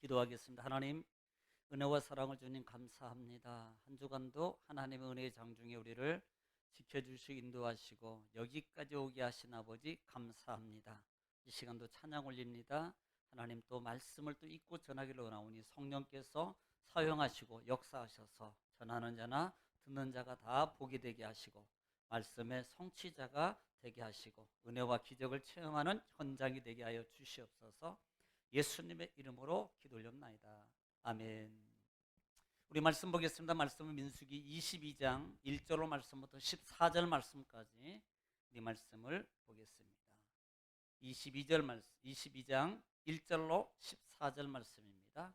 기도하겠습니다. 하나님, 은혜와 사랑을 주님 감사합니다. 한 주간도 하나님의 은혜의 장중에 우리를 지켜주시고 인도하시고 여기까지 오게 하신 아버지 감사합니다. 이 시간도 찬양 올립니다. 하나님, 또 말씀을 또 읽고 전하기로 나오니 성령께서 사용하시고 역사하셔서 전하는 자나 듣는 자가 다 복이 되게 하시고 말씀의 성취자가 되게 하시고 은혜와 기적을 체험하는 현장이 되게 하여 주시옵소서. 예수님의 이름으로 기도 올렸나이다. 아멘. 우리 말씀 보겠습니다. 말씀은 민수기 22장 1절 말씀부터 14절 말씀까지 우리 말씀을 보겠습니다. 22장 1절로 14절 말씀입니다.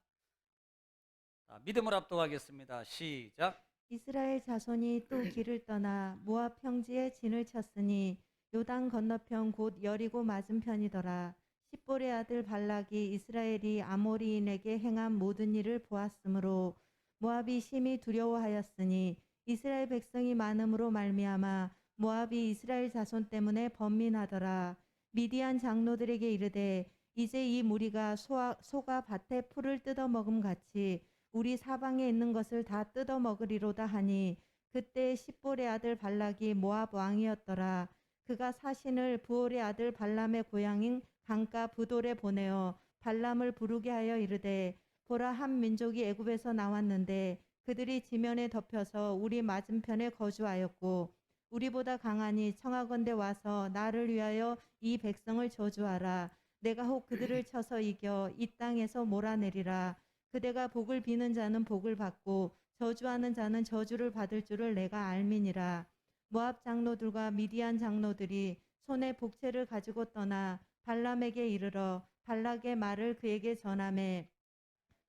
자, 믿음을 압도하겠습니다. 시작. 이스라엘 자손이 또 길을 떠나 모압 평지에 진을 쳤으니 요단 건너편 곧 여리고 맞은편이더라. 십볼의 아들 발락이 이스라엘이 아모리인에게 행한 모든 일을 보았으므로 모압이 심히 두려워하였으니 이스라엘 백성이 많음으로 말미암아 모압이 이스라엘 자손 때문에 번민하더라. 미디안 장로들에게 이르되 이제 이 무리가 소가 밭에 풀을 뜯어 먹음 같이 우리 사방에 있는 것을 다 뜯어 먹으리로다 하니 그때 십볼의 아들 발락이 모압 왕이었더라. 그가 사신을 부올의 아들 발람의 고향인 강가 부돌에 보내어 발람을 부르게 하여 이르되 보라, 한 민족이 애굽에서 나왔는데 그들이 지면에 덮여서 우리 맞은편에 거주하였고 우리보다 강하니 청하건대 와서 나를 위하여 이 백성을 저주하라. 내가 혹 그들을 쳐서 이겨 이 땅에서 몰아내리라. 그대가 복을 비는 자는 복을 받고 저주하는 자는 저주를 받을 줄을 내가 알미니라. 모압 장로들과 미디안 장로들이 손에 복채를 가지고 떠나 발람에게 이르러 발락의 말을 그에게 전하매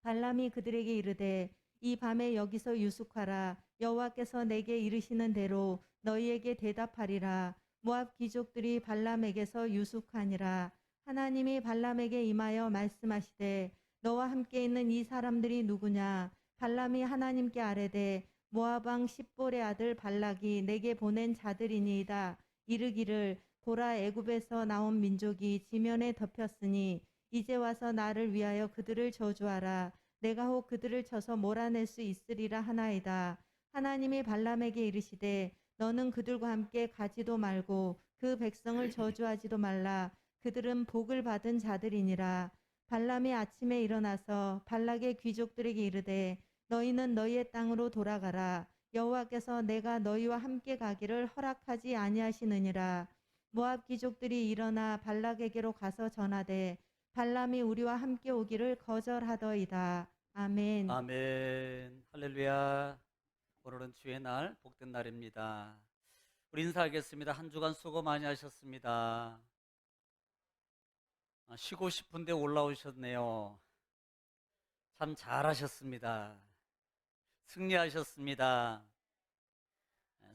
발람이 그들에게 이르되 이 밤에 여기서 유숙하라. 여호와께서 내게 이르시는 대로 너희에게 대답하리라. 모압 귀족들이 발람에게서 유숙하니라. 하나님이 발람에게 임하여 말씀하시되 너와 함께 있는 이 사람들이 누구냐? 발람이 하나님께 아뢰되 모압 왕 십볼의 아들 발락이 내게 보낸 자들이니이다. 이르기를 보라, 애굽에서 나온 민족이 지면에 덮였으니 이제 와서 나를 위하여 그들을 저주하라. 내가 혹 그들을 쳐서 몰아낼 수 있으리라 하나이다. 하나님이 발람에게 이르시되 너는 그들과 함께 가지도 말고 그 백성을 저주하지도 말라. 그들은 복을 받은 자들이니라. 발람이 아침에 일어나서 발락의 귀족들에게 이르되 너희는 너희의 땅으로 돌아가라. 여호와께서 내가 너희와 함께 가기를 허락하지 아니하시느니라. 모압 귀족들이 일어나 발락에게로 가서 전하되 발람이 우리와 함께 오기를 거절하더이다. 아멘. 아멘. 할렐루야. 오늘은 주의 날, 복된 날입니다. 우리 인사하겠습니다. 한 주간 수고 많이 하셨습니다. 쉬고 싶은데 올라오셨네요. 참 잘하셨습니다. 승리하셨습니다.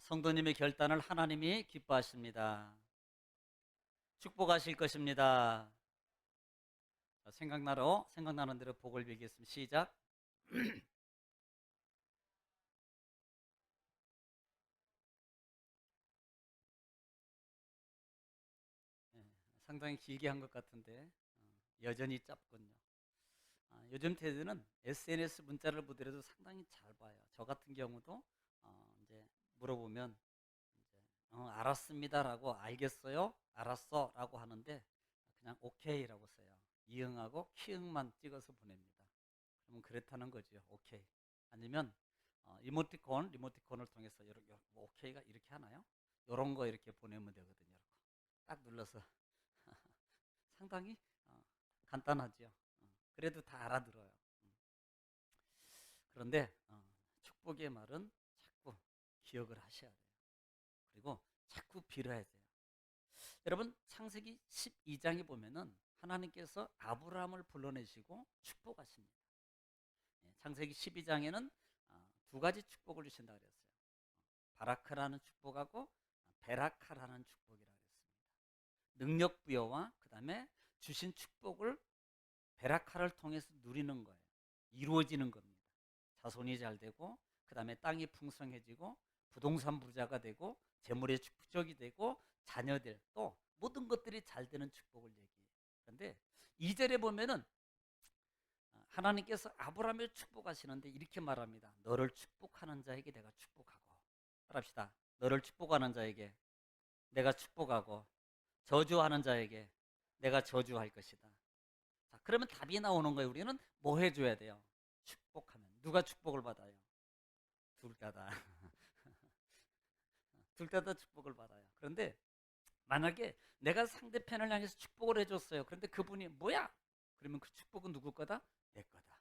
성도님의 결단을 하나님이 기뻐하십니다. 축복하실 것입니다. 생각나는 대로 복을 빌겠습니다. 시작. 상당히 길게 한 것 같은데 여전히 짧군요. 요즘 세대는 SNS 문자를 보더라도 상당히 잘 봐요. 저 같은 경우도 이제 물어보면 이제 알았습니다라고 알겠어요, 알았어라고 하는데 그냥 오케이라고 써요. 이응하고 키응만 찍어서 보냅니다. 그러면 그렇다는 거죠. 오케이. 아니면 리모티콘을 통해서 이렇게 뭐 오케이가 이렇게 하나요? 이런 거 이렇게 보내면 되거든요. 딱 눌러서 상당히 간단하죠. 그래도 다 알아들어요. 그런데 축복의 말은 자꾸 기억을 하셔야 돼요. 그리고 자꾸 빌어야 돼요. 여러분, 창세기 12장에 보면은 하나님께서 아브라함을 불러내시고 축복하십니다. 창세기 12장에는 두 가지 축복을 주신다 그랬어요. 바라크라는 축복하고 베라카라는 축복이라고 했습니다. 능력 부여와 그 다음에 주신 축복을 베라카를 통해서 누리는 거예요. 이루어지는 겁니다. 자손이 잘 되고 그 다음에 땅이 풍성해지고 부동산 부자가 되고 재물의 축적이 되고 자녀들 또 모든 것들이 잘 되는 축복을 얘기해요. 그런데 2절에 보면은 하나님께서 아브라함을 축복하시는데 이렇게 말합니다. 너를 축복하는 자에게 내가 축복하고, 따라합시다. 너를 축복하는 자에게 내가 축복하고, 저주하는 자에게 내가 저주할 것이다. 자, 그러면 답이 나오는 거예요. 우리는 뭐 해줘야 돼요? 축복하면. 누가 축복을 받아요? 둘 다다. 둘 다 축복을 받아요. 그런데 만약에 내가 상대편을 향해서 축복을 해줬어요. 그런데 그분이 뭐야? 그러면 그 축복은 누구 거다? 내 거다.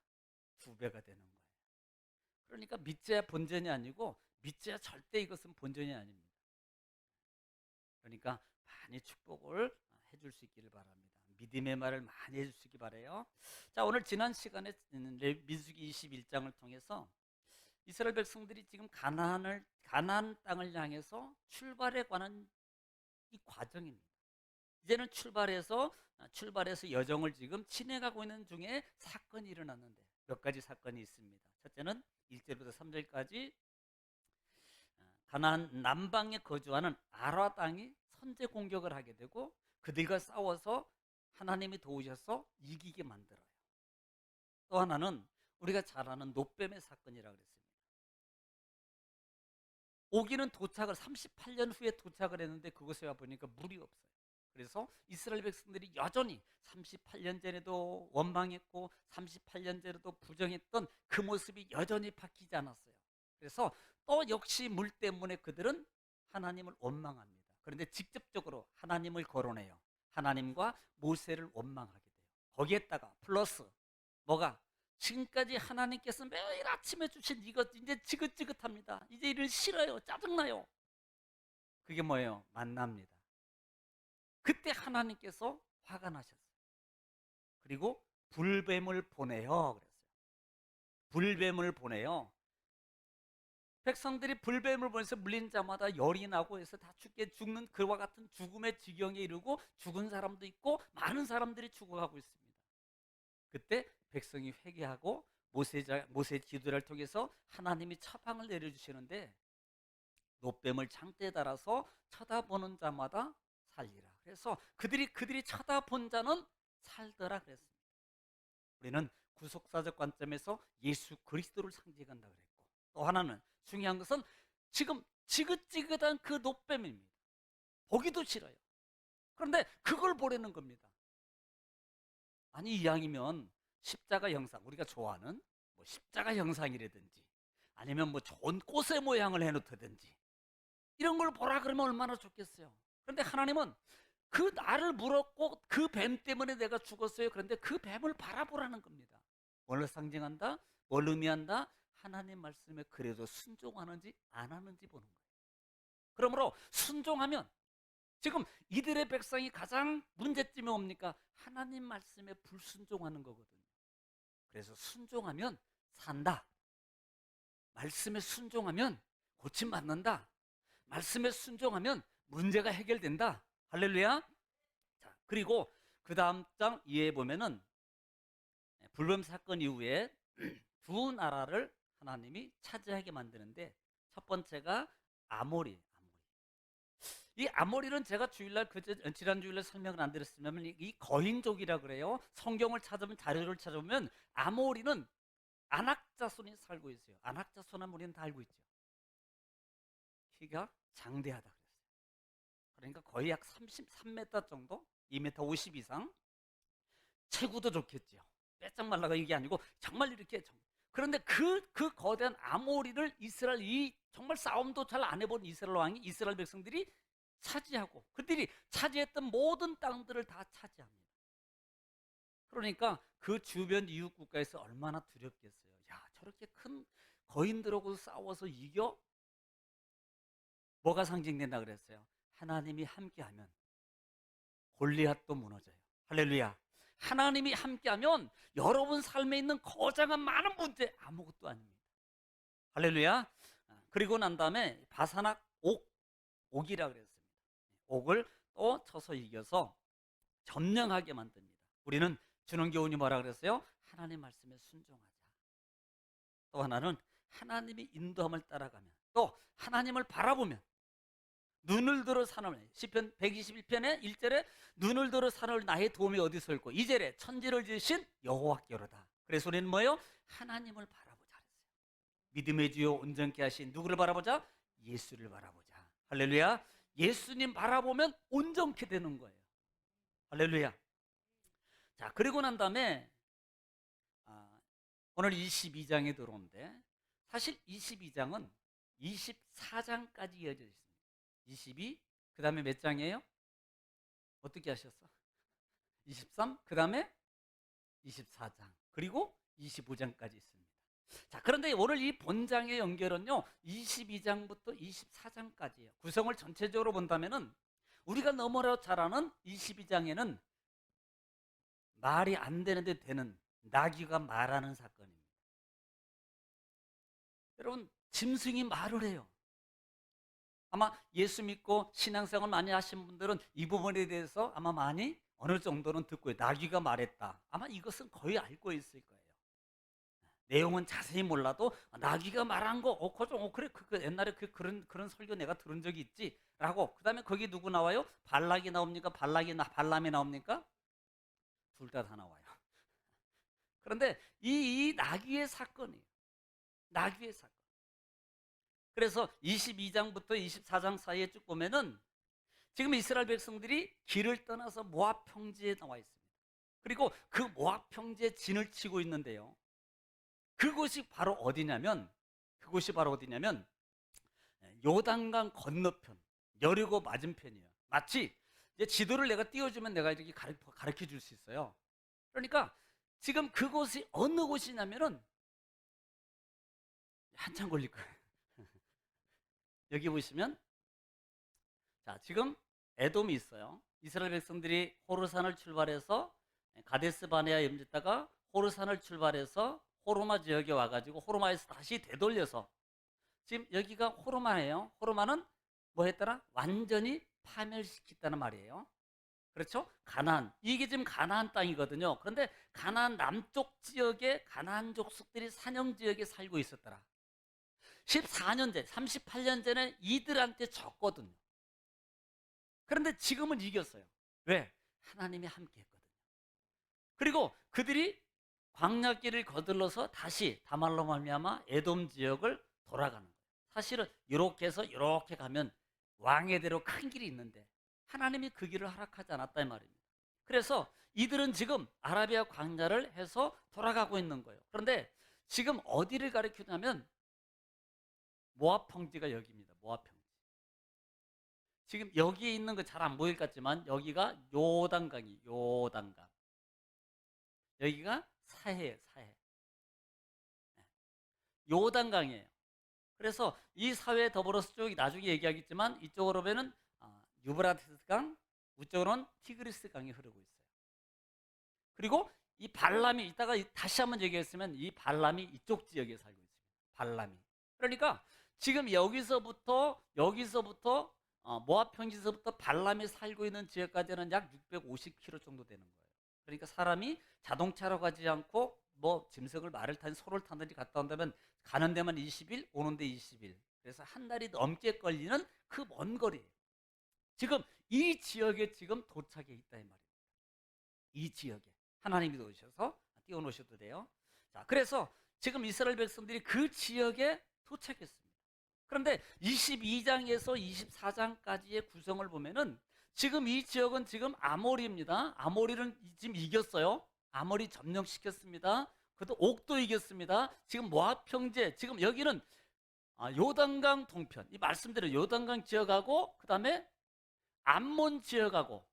2배가 되는 거예요. 그러니까 믿자야 본전이 아니고, 믿자야 절대 이것은 본전이 아닙니다. 그러니까 많이 축복을 해줄 수 있기를 바랍니다. 믿음의 말을 많이 해줄 수 있기 바라요. 자, 오늘 지난 시간에 민수기 21장을 통해서 이스라엘 백성들이 지금 가나안 땅을 향해서 출발에 관한 이 과정입니다. 이제는 출발해서 여정을 지금 진행하고 있는 중에 사건이 일어났는데 몇 가지 사건이 있습니다. 첫째는 1절부터 3절까지 가나안 남방에 거주하는 아라 땅이 선제 공격을 하게 되고 그들과 싸워서 하나님이 도우셔서 이기게 만들어요. 또 하나는 우리가 잘 아는 노뱀의 사건이라고 그랬습니다. 오기는 도착을 38년 후에 도착을 했는데 그곳에 와 보니까 물이 없어요. 그래서 이스라엘 백성들이 여전히 38년 전에도 원망했고 38년 전에도 부정했던 그 모습이 여전히 바뀌지 않았어요. 그래서 또 역시 물 때문에 그들은 하나님을 원망합니다. 그런데 직접적으로 하나님을 거론해요. 하나님과 모세를 원망하게 돼요. 거기에다가 플러스 뭐가? 지금까지 하나님께서 매일 아침에 주신 이것 이제 지긋지긋합니다. 이제 이를 싫어요. 짜증나요. 그게 뭐예요? 만납니다. 그때 하나님께서 화가 나셨어요. 그리고 불뱀을 보내요. 그랬어요. 불뱀을 보내요. 백성들이 불뱀을 보내서 물린 자마다 열이 나고 해서 다 죽는 그와 같은 죽음의 지경에 이르고 죽은 사람도 있고 많은 사람들이 죽어가고 있습니다. 그때 백성이 회개하고 모세 기도를 통해서 하나님이 처방을 내려주시는데 노뱀을 장대에 달아서 쳐다보는 자마다 살리라. 그래서 그들이 쳐다본 자는 살더라 그랬습니다. 우리는 구속사적 관점에서 예수 그리스도를 상징한다 그랬고 또 하나는 중요한 것은 지금 지긋지긋한 그 노뱀입니다. 보기도 싫어요. 그런데 그걸 보려는 겁니다. 아니 이왕이면 십자가 형상 우리가 좋아하는 뭐 십자가 형상이라든지 아니면 뭐 좋은 꽃의 모양을 해놓다든지 이런 걸 보라 그러면 얼마나 좋겠어요. 그런데 하나님은 그 나를 물었고 그 뱀 때문에 내가 죽었어요. 그런데 그 뱀을 바라보라는 겁니다. 뭘 상징한다? 뭘 의미한다? 하나님 말씀에 그래도 순종하는지 안 하는지 보는 거예요. 그러므로 순종하면 지금 이들의 백성이 가장 문제점이 뭡니까? 하나님 말씀에 불순종하는 거거든요. 그래서 순종하면 산다. 말씀에 순종하면 고침받는다. 말씀에 순종하면 문제가 해결된다. 할렐루야. 자, 그리고 그 다음 장 이해해 보면은 불뱀 사건 이후에 두 나라를 하나님이 차지하게 만드는데 첫 번째가 아모리. 이 아모리는 제가 지난 주일날 설명을 안 드렸으면 이 거인족이라 그래요. 성경을 찾으면 자료를 찾아보면 아모리는 안악자손이 살고 있어요. 안악자손은 우리는 다 알고 있죠. 키가 장대하다 그랬어요. 그러니까 거의 약 33m 정도, 2m 50 이상. 체구도 좋겠죠. 빼짝 말라가 이게 아니고 정말 이렇게. 그런데 그 거대한 아모리를 이스라엘 정말 싸움도 잘 안 해본 이스라엘 왕이 이스라엘 백성들이 차지하고 그들이 차지했던 모든 땅들을 다 차지합니다. 그러니까 그 주변 이웃 국가에서 얼마나 두렵겠어요. 야, 저렇게 큰 거인들하고 싸워서 이겨? 뭐가 상징된다 그랬어요? 하나님이 함께하면 골리앗도 무너져요. 할렐루야. 하나님이 함께하면 여러분 삶에 있는 거장한 많은 문제 아무것도 아닙니다. 할렐루야. 그리고 난 다음에 바사낙 옥이라 그랬습니다. 옥을 또 쳐서 이겨서 점령하게 만듭니다. 우리는 주는 교훈이 뭐라 그랬어요? 하나님 말씀에 순종하자. 또 하나는 하나님이 인도함을 따라가면 또 하나님을 바라보면 눈을 들어 산을 시편 121편에 1절에 눈을 들어 산을 나의 도움이 어디서 있고 2절에 천지를 지으신 여호와께로다. 그래서 우리는 뭐예요? 하나님을 바라보자 그랬어요. 믿음의 주요 온전케 하신 누구를 바라보자? 예수를 바라보자. 할렐루야. 예수님 바라보면 온전케 되는 거예요. 할렐루야. 자, 그리고 난 다음에 오늘 22장에 들어오는데, 사실 22장은 24장까지 이어져 있습니다. 22, 그 다음에 몇 장이에요? 어떻게 하셨어? 23, 그 다음에 24장, 그리고 25장까지 있습니다. 자, 그런데 오늘 이 본장의 연결은요, 22장부터 24장까지예요. 구성을 전체적으로 본다면은 우리가 너무나 잘 아는 22장에는 말이 안 되는데 되는 나귀가 말하는 사건입니다. 여러분, 짐승이 말을 해요. 아마 예수 믿고 신앙생활 많이 하신 분들은 이 부분에 대해서 아마 많이 어느 정도는 듣고, 나귀가 말했다, 아마 이것은 거의 알고 있을 거예요. 내용은 자세히 몰라도 나귀가 말한 거, 그래, 옛날에 그런 설교 내가 들은 적이 있지 라고. 그 다음에 거기 누구 나와요? 발락이 나옵니까? 발람이 나옵니까? 둘 다 나와요. 그런데 이 나귀의 사건이에요. 나귀의 사건. 그래서 22장부터 24장 사이에 쭉 보면은 지금 이스라엘 백성들이 길을 떠나서 모압 평지에 나와 있습니다. 그리고 그 모압 평지에 진을 치고 있는데요, 그곳이 바로 어디냐면 요단강 건너편, 여리고 맞은편이에요. 마치 이제 지도를 내가 띄워주면 내가 이렇게 가르쳐 줄 수 있어요. 그러니까 지금 그곳이 어느 곳이냐면은 한참 걸릴 거예요. 여기 보시면, 자, 지금 에돔이 있어요. 이스라엘 백성들이 호르산을 출발해서 가데스 바네아에 임했다가 호르산을 출발해서 호르마 지역에 와가지고 호르마에서 다시 되돌려서 지금 여기가 호르마예요. 호르마는 뭐 했더라? 완전히 파멸시켰다는 말이에요. 그렇죠? 가나안, 이게 지금 가나안 땅이거든요. 그런데 가나안 남쪽 지역에 가나안 족속들이 사냥 지역에 살고 있었더라. 14년 전, 38년 전에 이들한테 졌거든요. 그런데 지금은 이겼어요. 왜? 하나님이 함께 했거든요. 그리고 그들이 광야길을 거들러서 다시 다말로 말미암아 에돔 지역을 돌아가는 거예요. 사실은 이렇게 해서 이렇게 가면 왕의 대로 큰 길이 있는데 하나님이 그 길을 허락하지 않았다 이 말입니다. 그래서 이들은 지금 아라비아 광야를 해서 돌아가고 있는 거예요. 그런데 지금 어디를 가리키냐면 모압 평지가 여기입니다. 모압 평지. 지금 여기에 있는 거 잘 안 보일 것 같지만 여기가 요단강이, 요단강. 여기가 사해예요, 사해. 요단강이에요. 그래서 이 사회 더불어서 쭉 나중에 얘기하겠지만 이쪽으로 보면은 유브라테스강, 이쪽으로는 티그리스 강이 흐르고 있어요. 그리고 이 발람이, 이따가 다시 한번 얘기했으면 이 발람이 이쪽 지역에 살고 있습니다. 발람이. 그러니까 지금 여기서부터 모압 평지에서부터 발람이 살고 있는 지역까지는 약 650km 정도 되는 거예요. 그러니까 사람이 자동차로 가지 않고 뭐 짐승을 말을 타든 소를 타든지 갔다 온다면 가는 데만 20일, 오는 데 20일. 그래서 한 달이 넘게 걸리는 그 먼 거리예요. 지금 이 지역에 지금 도착해 있다 이 말입니다. 이 지역에 하나님이 오셔서 띄워놓으셔도 돼요. 자, 그래서 지금 이스라엘 백성들이 그 지역에 도착했습니다. 그런데 22장에서 24장까지의 구성을 보면은 지금 이 지역은 지금 아모리입니다. 아모리는 지금 이겼어요. 아모리 점령시켰습니다. 그것도 옥도 이겼습니다. 지금 모압 평지, 지금 여기는 요단강 동편, 이 말씀대로 요단강 지역하고 그 다음에 암몬 지역하고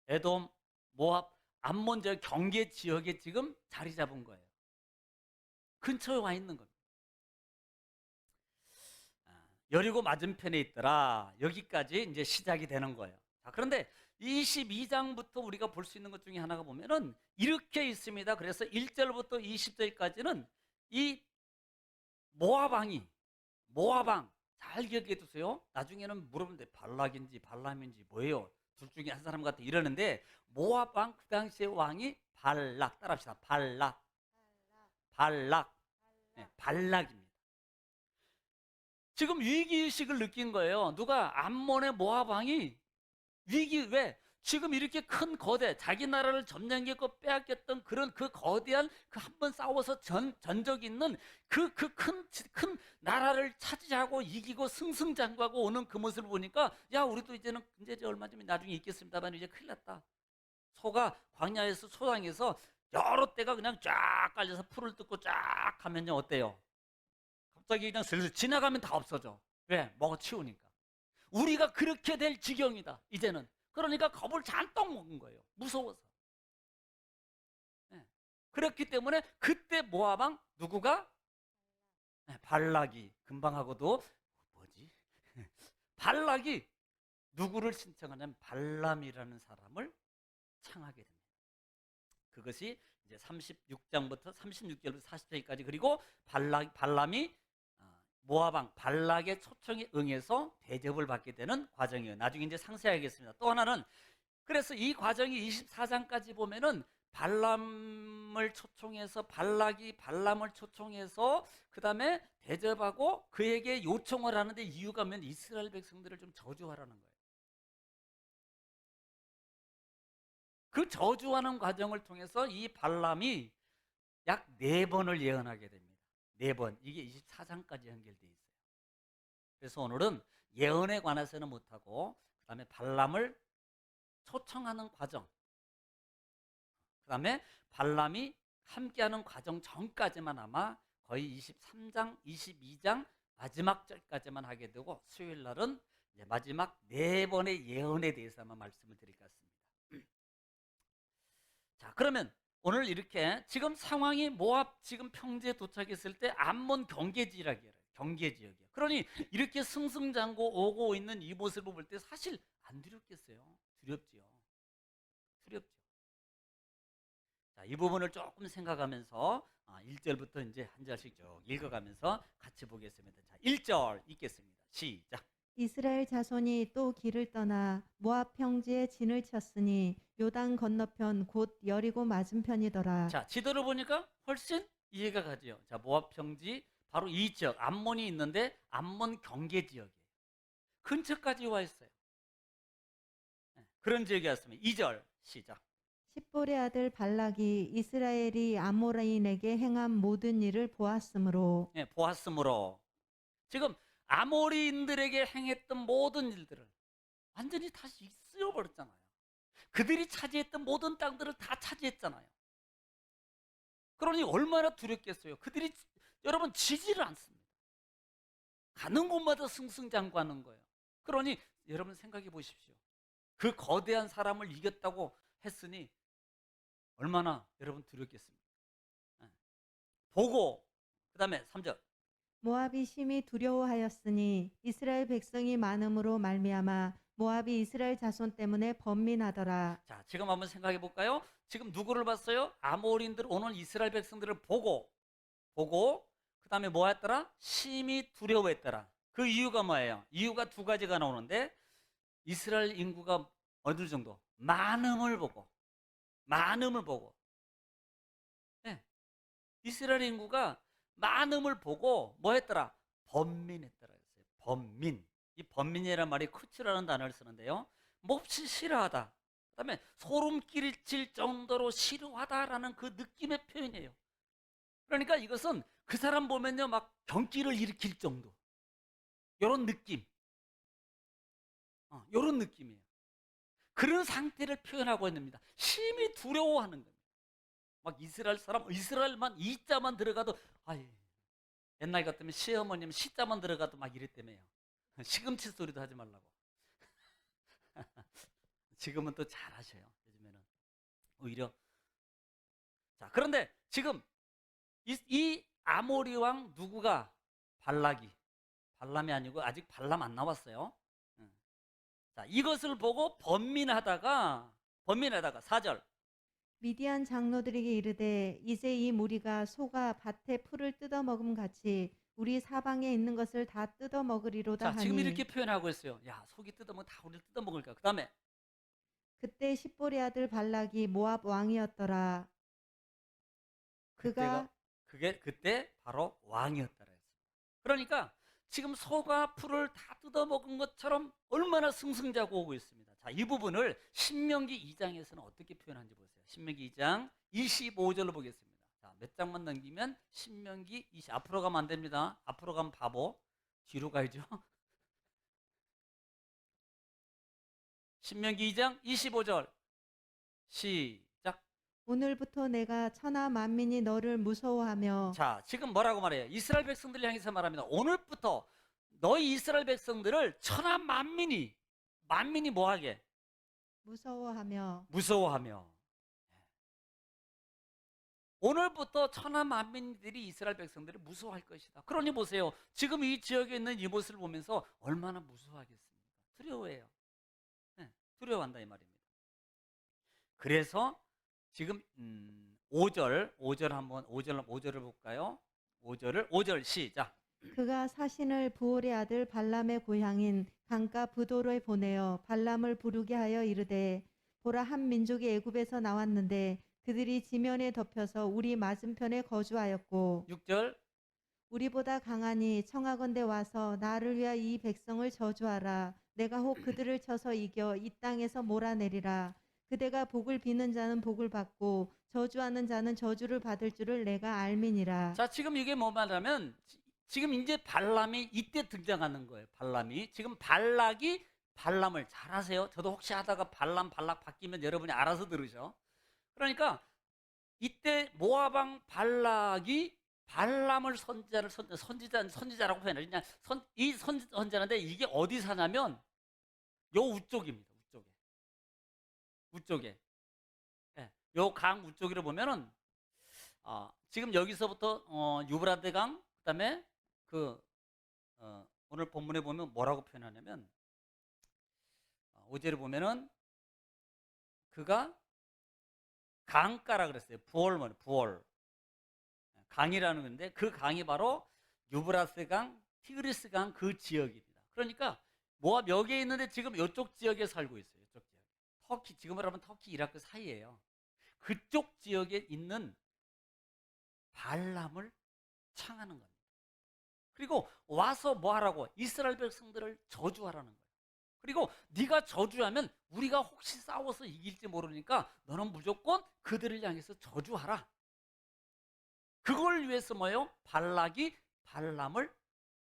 에돔, 모압, 암몬 지역 경계 지역에 지금 자리 잡은 거예요. 근처에 와 있는 겁니다. 여리고 맞은편에 있더라. 여기까지 이제 시작이 되는 거예요. 자, 그런데 22장부터 우리가 볼 수 있는 것 중에 하나가 보면은 이렇게 있습니다. 그래서 1절부터 20절까지는 이 모압왕, 잘 기억해 두세요. 나중에는 물어보는데 발락인지 발람인지 뭐예요? 둘 중에 한 사람 같아 이러는데, 모압왕, 그 당시의 왕이 발락, 따라합시다. 발락. 네, 발락입니다. 지금 위기의식을 느낀 거예요. 누가? 암몬의 모압 왕이 왜? 지금 이렇게 큰 거대, 자기 나라를 점령했고 빼앗겼던 그런 그 거대한 그 한 번 싸워서 전적 있는 그 큰 나라를 차지하고 이기고 승승장구하고 오는 그 모습을 보니까 야, 우리도 이제는 이제 얼마 좀 나중에 있겠습니다만 이제 큰일 났다. 소가 광야에서 소당에서 여러 때가 그냥 쫙 깔려서 풀을 뜯고 쫙 하면요 어때요? 갑자기 그냥 슬슬 지나가면 다 없어져. 왜? 먹어치우니까. 우리가 그렇게 될 지경이다 이제는. 그러니까 겁을 잔뜩 먹은 거예요. 무서워서. 예. 그렇기 때문에 그때 모압 왕 누구가? 발락이. 금방 하고도 뭐지? 발락이 누구를 신청하냐면 발람이라는 사람을 창하게 됩니다. 그것이 이제 36장부터 36절부터 40절까지. 그리고 발람이 모압 왕 발락의 초청에 응해서 대접을 받게 되는 과정이에요. 나중에 이제 상세히 하겠습니다. 또 하나는, 그래서 이 과정이 24장까지 보면은 발람을 초청해서 발락이 발람을 초청해서 그 다음에 대접하고 그에게 요청을 하는데 이유가 뭐냐면 이스라엘 백성들을 좀 저주하라는 거예요. 그 저주하는 과정을 통해서 이 발람이 약 4번을 예언하게 됩니다. 4번. 이게 24장까지 연결되어 있어요. 그래서 오늘은 예언에 관해서는 못하고 그 다음에 발람을 초청하는 과정, 그 다음에 발람이 함께하는 과정 전까지만 아마 거의 23장, 22장 마지막 절까지만 하게 되고 수요일 날은 이제 마지막 4번의 예언에 대해서 아마 말씀을 드릴 것 같습니다. 자, 그러면 오늘 이렇게 지금 상황이 모압 지금 평지에 도착했을 때 암몬 경계지역이에요. 경계지역이에요. 그러니 이렇게 승승장구 오고 있는 이 모습을 볼 때 사실 안 두렵겠어요? 두렵지요. 두렵죠. 자, 이 부분을 조금 생각하면서 1절부터 이제 한 절씩 쭉 읽어가면서 같이 보겠습니다. 자, 1절 읽겠습니다. 시작. 이스라엘 자손이 또 길을 떠나 모압 평지에 진을 쳤으니 요단 건너편 곧 여리고 맞은편이더라. 자, 지도를 보니까 훨씬 이해가 가죠. 자, 모압 평지 바로 이 지역 암몬이 있는데 암몬 경계 지역이에요. 근처까지 와 있어요. 그런 지역이었습니다. 2절 시작. 십볼의 아들 발락이 이스라엘이 아모라인에게 행한 모든 일을 보았으므로 보았으므로 지금 아모리인들에게 행했던 모든 일들을 완전히 다시 쓸어버렸잖아요. 그들이 차지했던 모든 땅들을 다 차지했잖아요. 그러니 얼마나 두렵겠어요. 그들이 여러분 지지를 않습니다. 가는 곳마다 승승장구하는 거예요. 그러니 여러분 생각해 보십시오. 그 거대한 사람을 이겼다고 했으니 얼마나 여러분 두렵겠습니까? 보고 그 다음에 3절. 모압이 심히 두려워하였으니 이스라엘 백성이 많음으로 말미암아 모압이 이스라엘 자손 때문에 번민하더라. 자, 지금 한번 생각해 볼까요? 지금 누구를 봤어요? 아모리인들 오는 이스라엘 백성들을 보고 그 다음에 뭐 했더라? 심히 두려워했더라. 그 이유가 뭐예요? 이유가 2가지가 나오는데 이스라엘 인구가 어느 정도? 많음을 보고 네. 이스라엘 인구가 많음을 보고 뭐 했더라? 번민했더라 했어요. 번민. 이 번민이라는 말이 쿠츠라는 단어를 쓰는데요. 몹시 싫어하다. 그다음에 소름 끼칠 정도로 싫어하다라는 그 느낌의 표현이에요. 그러니까 이것은 그 사람 보면요 막 경기를 일으킬 정도. 이런 느낌. 이런 느낌이에요. 그런 상태를 표현하고 있습니다. 심히 두려워하는 겁니다. 막 이스라엘만 이자만 들어가도 옛날 같으면 시어머님 시자만 들어가도 막 이랬다며요. 시금치 소리도 하지 말라고. 지금은 또 잘하셔요. 요즘에는 오히려. 자, 그런데 지금 이 아모리 왕 누구가? 발람이 아니고 아직 발람 안 나왔어요. 자, 이것을 보고 번민하다가 4절. 미디안 장로들에게 이르되 이제 이 무리가 소가 밭에 풀을 뜯어 먹음 같이 우리 사방에 있는 것을 다 뜯어 먹으리로다 자, 하니 지금 이렇게 표현하고 있어요. 야, 속이 뜯어먹으면 다 우리를 뜯어먹을까? 그 다음에 그때 십볼의 아들 발락이 모압 왕이었더라. 그가 그때 바로 왕이었다라 했습니다. 그러니까 지금 소가 풀을 다 뜯어먹은 것처럼 얼마나 승승자구 오고 있습니다. 자, 이 부분을 신명기 2장에서는 어떻게 표현하는지 보세요. 신명기 2장 25절로 보겠습니다. 자, 몇 장만 넘기면 신명기 20, 앞으로 가면 안 됩니다. 앞으로 가면 바보, 뒤로 가야죠. 신명기 2장 25절 시작. 오늘부터 내가 천하 만민이 너를 무서워하며 자, 지금 뭐라고 말해요? 이스라엘 백성들을 향해서 말합니다. 오늘부터 너희 이스라엘 백성들을 천하 만민이 뭐하게? 무서워하며. 오늘부터 천하 만민들이 이스라엘 백성들을 무서워할 것이다. 그러니 보세요. 지금 이 지역에 있는 이 모습을 보면서 얼마나 무서워하겠습니까? 두려워해요. 네, 두려워한다 이 말입니다. 그래서 지금 5절 한번 5절을 볼까요? 5절 시작. 그가 사신을 부올의 아들 발람의 고향인 강가 부도로에 보내어 발람을 부르게 하여 이르되 보라 한 민족이 애굽에서 나왔는데 그들이 지면에 덮여서 우리 맞은편에 거주하였고 6절. 우리보다 강하니 청하건대 와서 나를 위하여 이 백성을 저주하라. 내가 혹 그들을 쳐서 이겨 이 땅에서 몰아내리라. 그대가 복을 비는 자는 복을 받고 저주하는 자는 저주를 받을 줄을 내가 알미니라. 자, 지금 이게 뭐 말하면 지금 이제 발람이 이때 등장하는 거예요. 발람이 지금 발락이 발람을 잘 아세요? 저도 혹시 하다가 발락 바뀌면 여러분이 알아서 들으셔. 그러니까 이때 모압 왕 발락이 발람을 선지자라고 표현해요. 그냥 이 선지자인데 이게 어디 사냐면 요 우쪽입니다. 우쪽에. 예, 요 강 우쪽으로 보면은 지금 여기서부터 유브라데 강, 그다음에 오늘 본문에 보면 뭐라고 표현하냐면 5절에 보면은 그가 강가라 그랬어요. 부월. 강이라는 건데 그 강이 바로 유브라스 강, 티그리스 강 그 지역입니다. 그러니까 모압 여기에 있는데 지금 이쪽 지역에 살고 있어요. 이쪽 지역. 터키, 지금으로 하면 터키, 이라크 사이예요. 그쪽 지역에 있는 발람을 창하는 겁니다. 그리고 와서 뭐 하라고? 이스라엘 백성들을 저주하라는 거예요. 그리고 네가 저주하면 우리가 혹시 싸워서 이길지 모르니까 너는 무조건 그들을 향해서 저주하라. 그걸 위해서 뭐예요? 발락이 발람을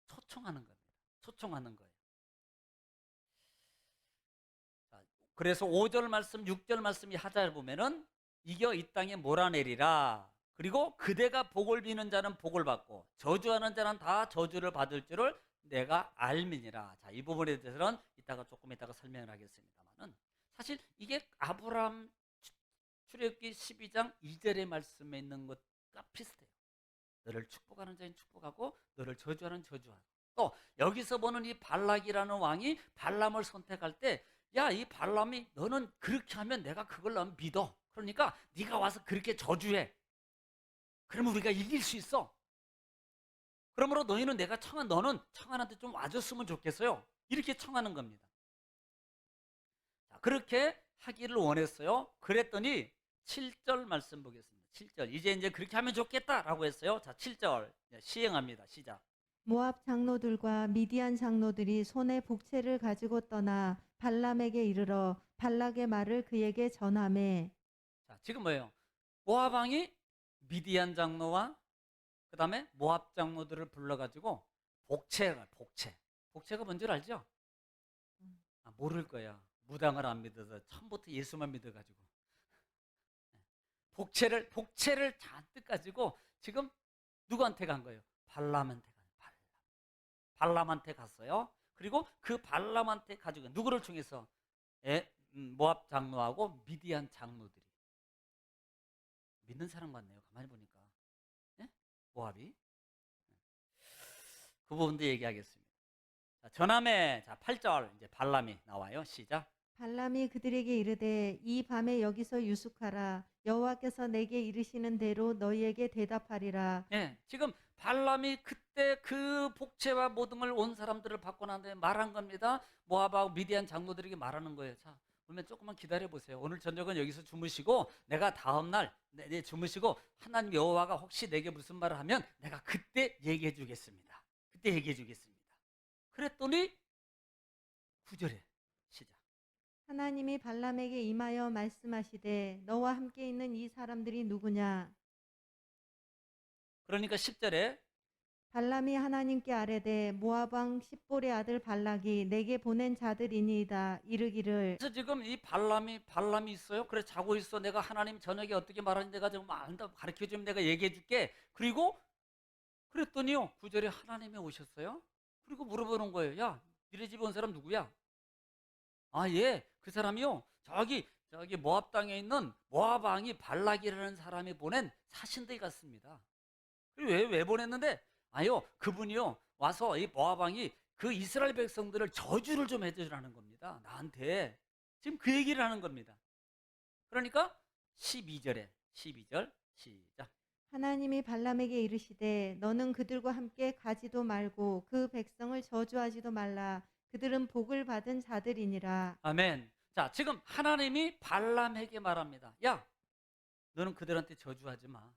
초청하는 겁니다. 초청하는 거예요. 그래서 5절 말씀, 6절 말씀이 하자를 보면은 이겨 이 땅에 몰아내리라. 그리고 그대가 복을 비는 자는 복을 받고 저주하는 자는 다 저주를 받을 줄을 내가 알미니라. 자, 이 부분에 대해서는 조금 이따가 설명을 하겠습니다만은 사실 이게 아브라함 출애굽기 12장 2절의 말씀에 있는 것과 비슷해요. 너를 축복하는 자는 축복하고 너를 저주하는 저주하고. 또 여기서 보는 이 발락이라는 왕이 발람을 선택할 때 야, 이 발람이 너는 그렇게 하면 내가 그걸 너무 믿어. 그러니까 네가 와서 그렇게 저주해. 그러면 우리가 이길 수 있어. 그러므로 너는 청한한테 좀 와줬으면 좋겠어요. 이렇게 청하는 겁니다. 자, 그렇게 하기를 원했어요. 그랬더니 7절 말씀 보겠습니다. 7절. 이제 그렇게 하면 좋겠다라고 했어요. 자, 7절 시행합니다. 시작. 모압 장로들과 미디안 장로들이 손에 복채를 가지고 떠나 발람에게 이르러 발락의 말을 그에게 전하매. 자, 지금 뭐예요? 모압 왕이 미디안 장로와 그다음에 모압 장로들을 불러가지고 복채가 뭔 줄 알죠? 모를 거야. 무당을 안 믿어서 처음부터 예수만 믿어가지고 복채를 잔뜩 가지고 지금 누구한테 간 거예요? 발람한테 갔어요. 그리고 그 발람한테 가지고 누구를 통해서? 모압 장로하고 미디안 장로들이. 믿는 사람 같네요. 가만히 보니까. 예? 모압이. 그 부분도 얘기하겠습니다. 자, 전함에 8절 이제 발람이 나와요. 시작. 발람이 그들에게 이르되 이 밤에 여기서 유숙하라. 여호와께서 내게 이르시는 대로 너희에게 대답하리라. 예, 지금 발람이 그때 그 복채와 모든 걸 온 사람들을 받고 난 다음에 말한 겁니다. 모압하고 미디안 장로들에게 말하는 거예요. 자, 그러면 조금만 기다려 보세요. 오늘 저녁은 여기서 주무시고 내가 다음 날 주무시고 하나님 여호와가 혹시 내게 무슨 말을 하면 내가 그때 얘기해 주겠습니다. 그랬더니 9절에 시작. 하나님이 발람에게 임하여 말씀하시되 너와 함께 있는 이 사람들이 누구냐? 그러니까 10절에 발람이 하나님께 아뢰되 모압 왕 십볼의 아들 발락이 내게 보낸 자들이니이다. 이르기를 그래서 지금 이 발람이 있어요. 그래 자고 있어. 내가 하나님 저녁에 어떻게 말하는지 내가 좀 안다 가르쳐 주면 내가 얘기해 줄게. 그리고 그랬더니요. 9절에 하나님이 오셨어요. 그리고 물어보는 거예요. 야, 니네 집에 온 사람 누구야? 아, 예. 그 사람이요. 저기 모압 땅에 있는 모압 왕이 발락이라는 사람이 보낸 사신들 같습니다. 그리고 왜 보냈는데? 아요. 그분이요. 와서 이 모압 왕이 그 이스라엘 백성들을 저주를 좀 해주라는 겁니다. 나한테. 지금 그 얘기를 하는 겁니다. 그러니까 12절 시작. 하나님이 발람에게 이르시되 너는 그들과 함께 가지도 말고 그 백성을 저주하지도 말라. 그들은 복을 받은 자들이니라. 아멘. 자, 지금 하나님이 발람에게 말합니다. 야, 너는 그들한테 저주하지 마.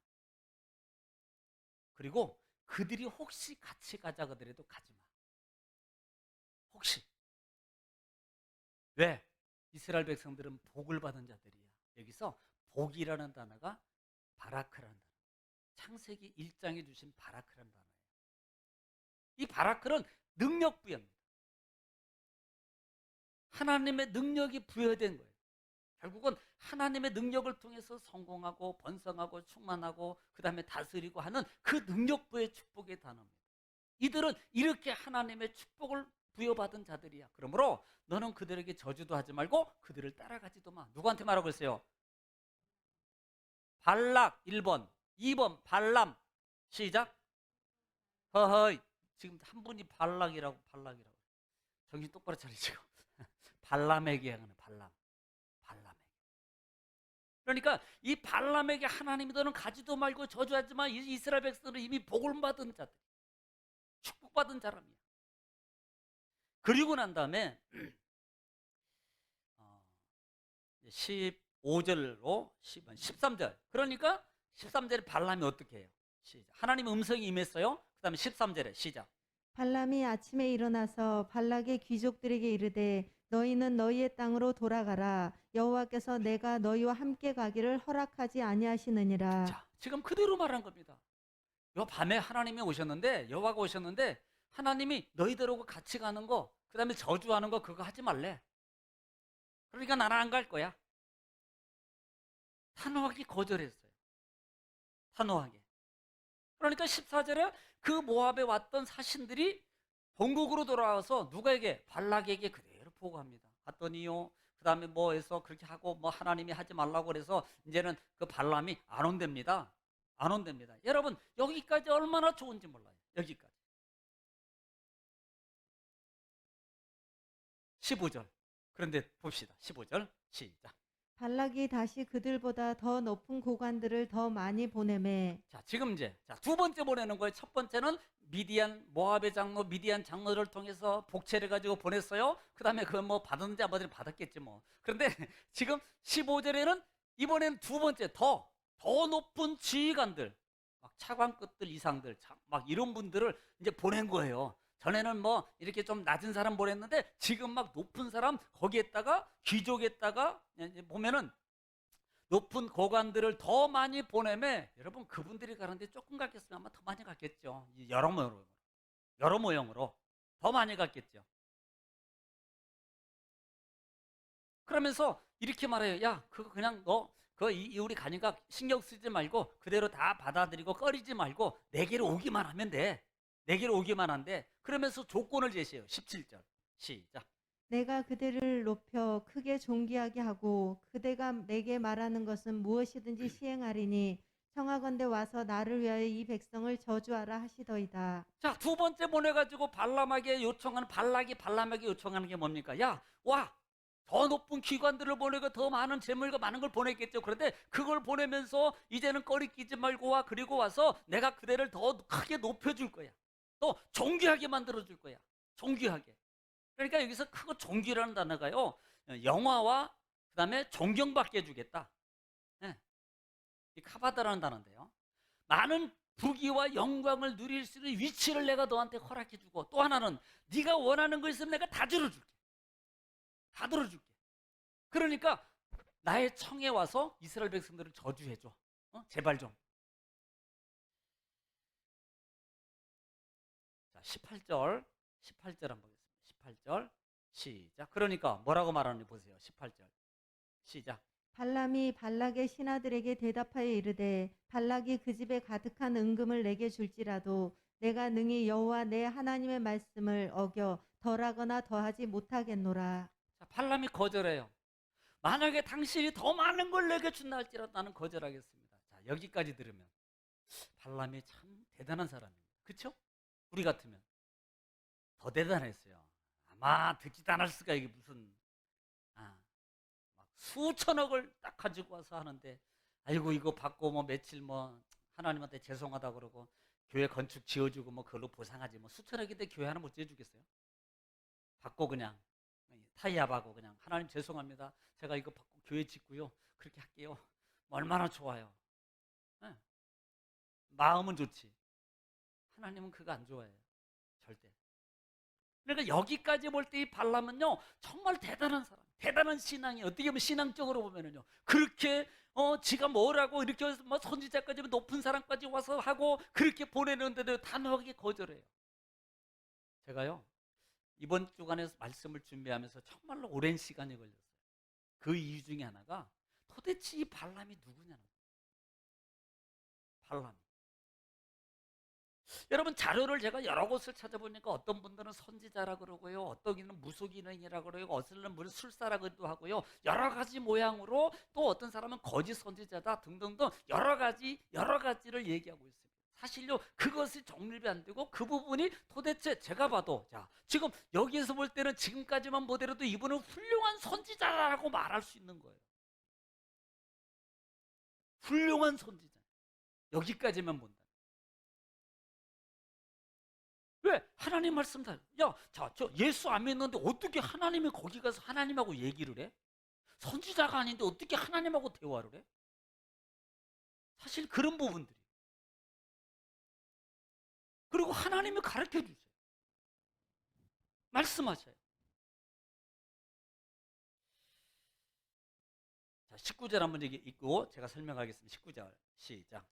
그리고 그들이 혹시 같이 가자 그더라도 가지 마. 혹시. 왜? 이스라엘 백성들은 복을 받은 자들이야. 여기서 복이라는 단어가 바라크라는 단어. 창세기 1장에 주신 바라크라는 단어예요. 이 바라크는 능력 부여입니다. 하나님의 능력이 부여된 거예요. 결국은 하나님의 능력을 통해서 성공하고 번성하고 충만하고 그 다음에 다스리고 하는 그 능력부의 축복의 단어입니다. 이들은 이렇게 하나님의 축복을 부여받은 자들이야. 그러므로 너는 그들에게 저주도 하지 말고 그들을 따라가지도 마. 누구한테 말하고 있어요? 발락 1번, 2번 발람. 시작. 허허이. 지금 한 분이 발락이라고. 정신 똑바로 차리시고. 발람에게 하는 발람에게. 그러니까 이 발람에게 하나님이 너는 가지도 말고 저주하지 마. 이스라엘 백성들은 이미 복을 받은 자들, 축복받은 사람이야. 그리고 난 다음에 15절로 13절. 그러니까 13절에 발람이 어떻게 해요? 시작. 하나님의 음성이 임했어요. 그 다음에 13절에 시작. 발람이 아침에 일어나서 발락의 귀족들에게 이르되 너희는 너희의 땅으로 돌아가라. 여호와께서 내가 너희와 함께 가기를 허락하지 아니하시느니라. 자, 지금 그대로 말한 겁니다. 요 밤에 하나님이 오셨는데, 여호와가 오셨는데 하나님이 너희들하고 같이 가는 거, 그 다음에 저주하는 거 그거 하지 말래. 그러니까 나는 안 갈 거야. 단호하게 거절했어요. 단호하게. 그러니까 14절에 그 모압에 왔던 사신들이 본국으로 돌아와서 누가에게? 발락에게 그대로 보고합니다. 갔더니요. 그 다음에 뭐 해서 그렇게 하고 뭐 하나님이 하지 말라고 그래서 이제는 그 발람이 안 온답니다. 안 온답니다. 여러분 여기까지 얼마나 좋은지 몰라요. 여기까지. 15절. 그런데 봅시다. 15절 시작. 발락이 다시 그들보다 더 높은 고관들을 더 많이 보내매. 자, 지금 이제 두 번째 보내는 거예요. 첫 번째는 모압의 장로 미디안 장로를 통해서 복채를 가지고 보냈어요. 그 다음에 그건 뭐 받았는지 안 받았는지 받았겠지 뭐. 그런데 지금 15절에는 이번엔 두 번째 더 높은 지휘관들, 막 차관급들 이상들, 막 이런 분들을 이제 보낸 거예요. 전에는 뭐 이렇게 좀 낮은 사람 보냈는데 지금 막 높은 사람 거기에다가 귀족에다가 보면은 높은 고관들을 더 많이 보내매. 여러분 그분들이 가는데 조금 갔겠으면 아마 더 많이 갔겠죠. 여러 모형으로 더 많이 갔겠죠. 그러면서 이렇게 말해요. 야, 그거 그냥 우리 가니까 신경 쓰지 말고 그대로 다 받아들이고 꺼리지 말고 내게로 오기만 하면 돼. 내게로 오기만 한데. 그러면서 조건을 제시해요. 17절 시작. 내가 그들을 높여 크게 존귀하게 하고 그대가 내게 말하는 것은 무엇이든지 시행하리니 청하건대 와서 나를 위하여 이 백성을 저주하라 하시더이다. 자, 두 번째 보내가지고 발람에게 발람에게 요청하는 게 뭡니까? 야, 와! 더 높은 기관들을 보내고 더 많은 재물과 많은 걸 보냈겠죠. 그런데 그걸 보내면서 이제는 꺼리 끼지 말고 와. 그리고 와서 내가 그대를 더 크게 높여줄 거야. 또 존귀하게 만들어줄 거야. 존귀하게. 그러니까 여기서 크고 존귀라는 단어가요. 영화와 그 다음에 존경받게 해주겠다. 네. 이 카바다라는 단어인데요. 많은 부귀와 영광을 누릴 수 있는 위치를 내가 너한테 허락해주고 또 하나는 네가 원하는 거 있으면 내가 다 들어줄게. 다 들어줄게. 그러니까 나의 청에 와서 이스라엘 백성들을 저주해줘. 제발 좀. 자, 18절 한번 보겠습니다. 18절 시작. 그러니까 뭐라고 말하는지 보세요. 18절 시작. 발람이 발락의 신하들에게 대답하여 이르되 발락이 그 집에 가득한 은금을 내게 줄지라도 내가 능히 여호와 내 하나님의 말씀을 어겨 덜하거나 더하지 못하겠노라. 자, 발람이 거절해요. 만약에 당신이 더 많은 걸 내게 준다 할지라도 나는 거절하겠습니다. 자, 여기까지 들으면 발람이 참 대단한 사람입니다. 그렇죠? 우리 같으면 더 대단했어요. 아마 듣지도 않을 수가, 이게 무슨 막 수천억을 딱 가지고 와서 하는데, 아이고 이거 받고 뭐 며칠 뭐 하나님한테 죄송하다 그러고 교회 건축 지어주고 뭐 그걸로 보상하지, 뭐 수천억인데 교회 하나 못 지어주겠어요? 받고 그냥 타이압하고 그냥 하나님 죄송합니다, 제가 이거 받고 교회 짓고요 그렇게 할게요. 뭐 얼마나 좋아요. 네. 마음은 좋지, 하나님은 그거 안 좋아해요 절대. 그러니까 여기까지 볼 때 이 발람은요 정말 대단한 사람, 대단한 신앙이, 어떻게 보면 신앙적으로 보면은요 그렇게 지가 뭐라고 이렇게 해서 뭐 선지자까지 높은 사람까지 와서 하고 그렇게 보내는데도 단호하게 거절해요. 제가요 이번 주간에 말씀을 준비하면서 정말로 오랜 시간이 걸렸어요. 그 이유 중에 하나가 도대체 이 발람이 누구냐는 거예요. 발람이. 여러분, 자료를 제가 여러 곳을 찾아보니까 어떤 분들은 선지자라 그러고요, 어떤 이는 무속인이라 그러고, 어떤 분은 술사라고도 하고요, 여러 가지 모양으로, 또 어떤 사람은 거짓 선지자다 등등등 여러 가지를 얘기하고 있습니다. 사실요 그것이 정립이 안 되고 그 부분이 도대체 제가 봐도, 자 지금 여기에서 볼 때는 지금까지만 보더라도 이분은 훌륭한 선지자라고 말할 수 있는 거예요. 훌륭한 선지자, 여기까지만 본다. 왜? 하나님 말씀 다. 야, 자, 저 예수 안 믿는데 어떻게 하나님이 거기 가서 하나님하고 얘기를 해? 선지자가 아닌데 어떻게 하나님하고 대화를 해? 사실 그런 부분들이. 그리고 하나님이 가르쳐 주세요. 말씀하셔요. 자, 19절 한번 읽고 제가 설명하겠습니다. 19절 시작.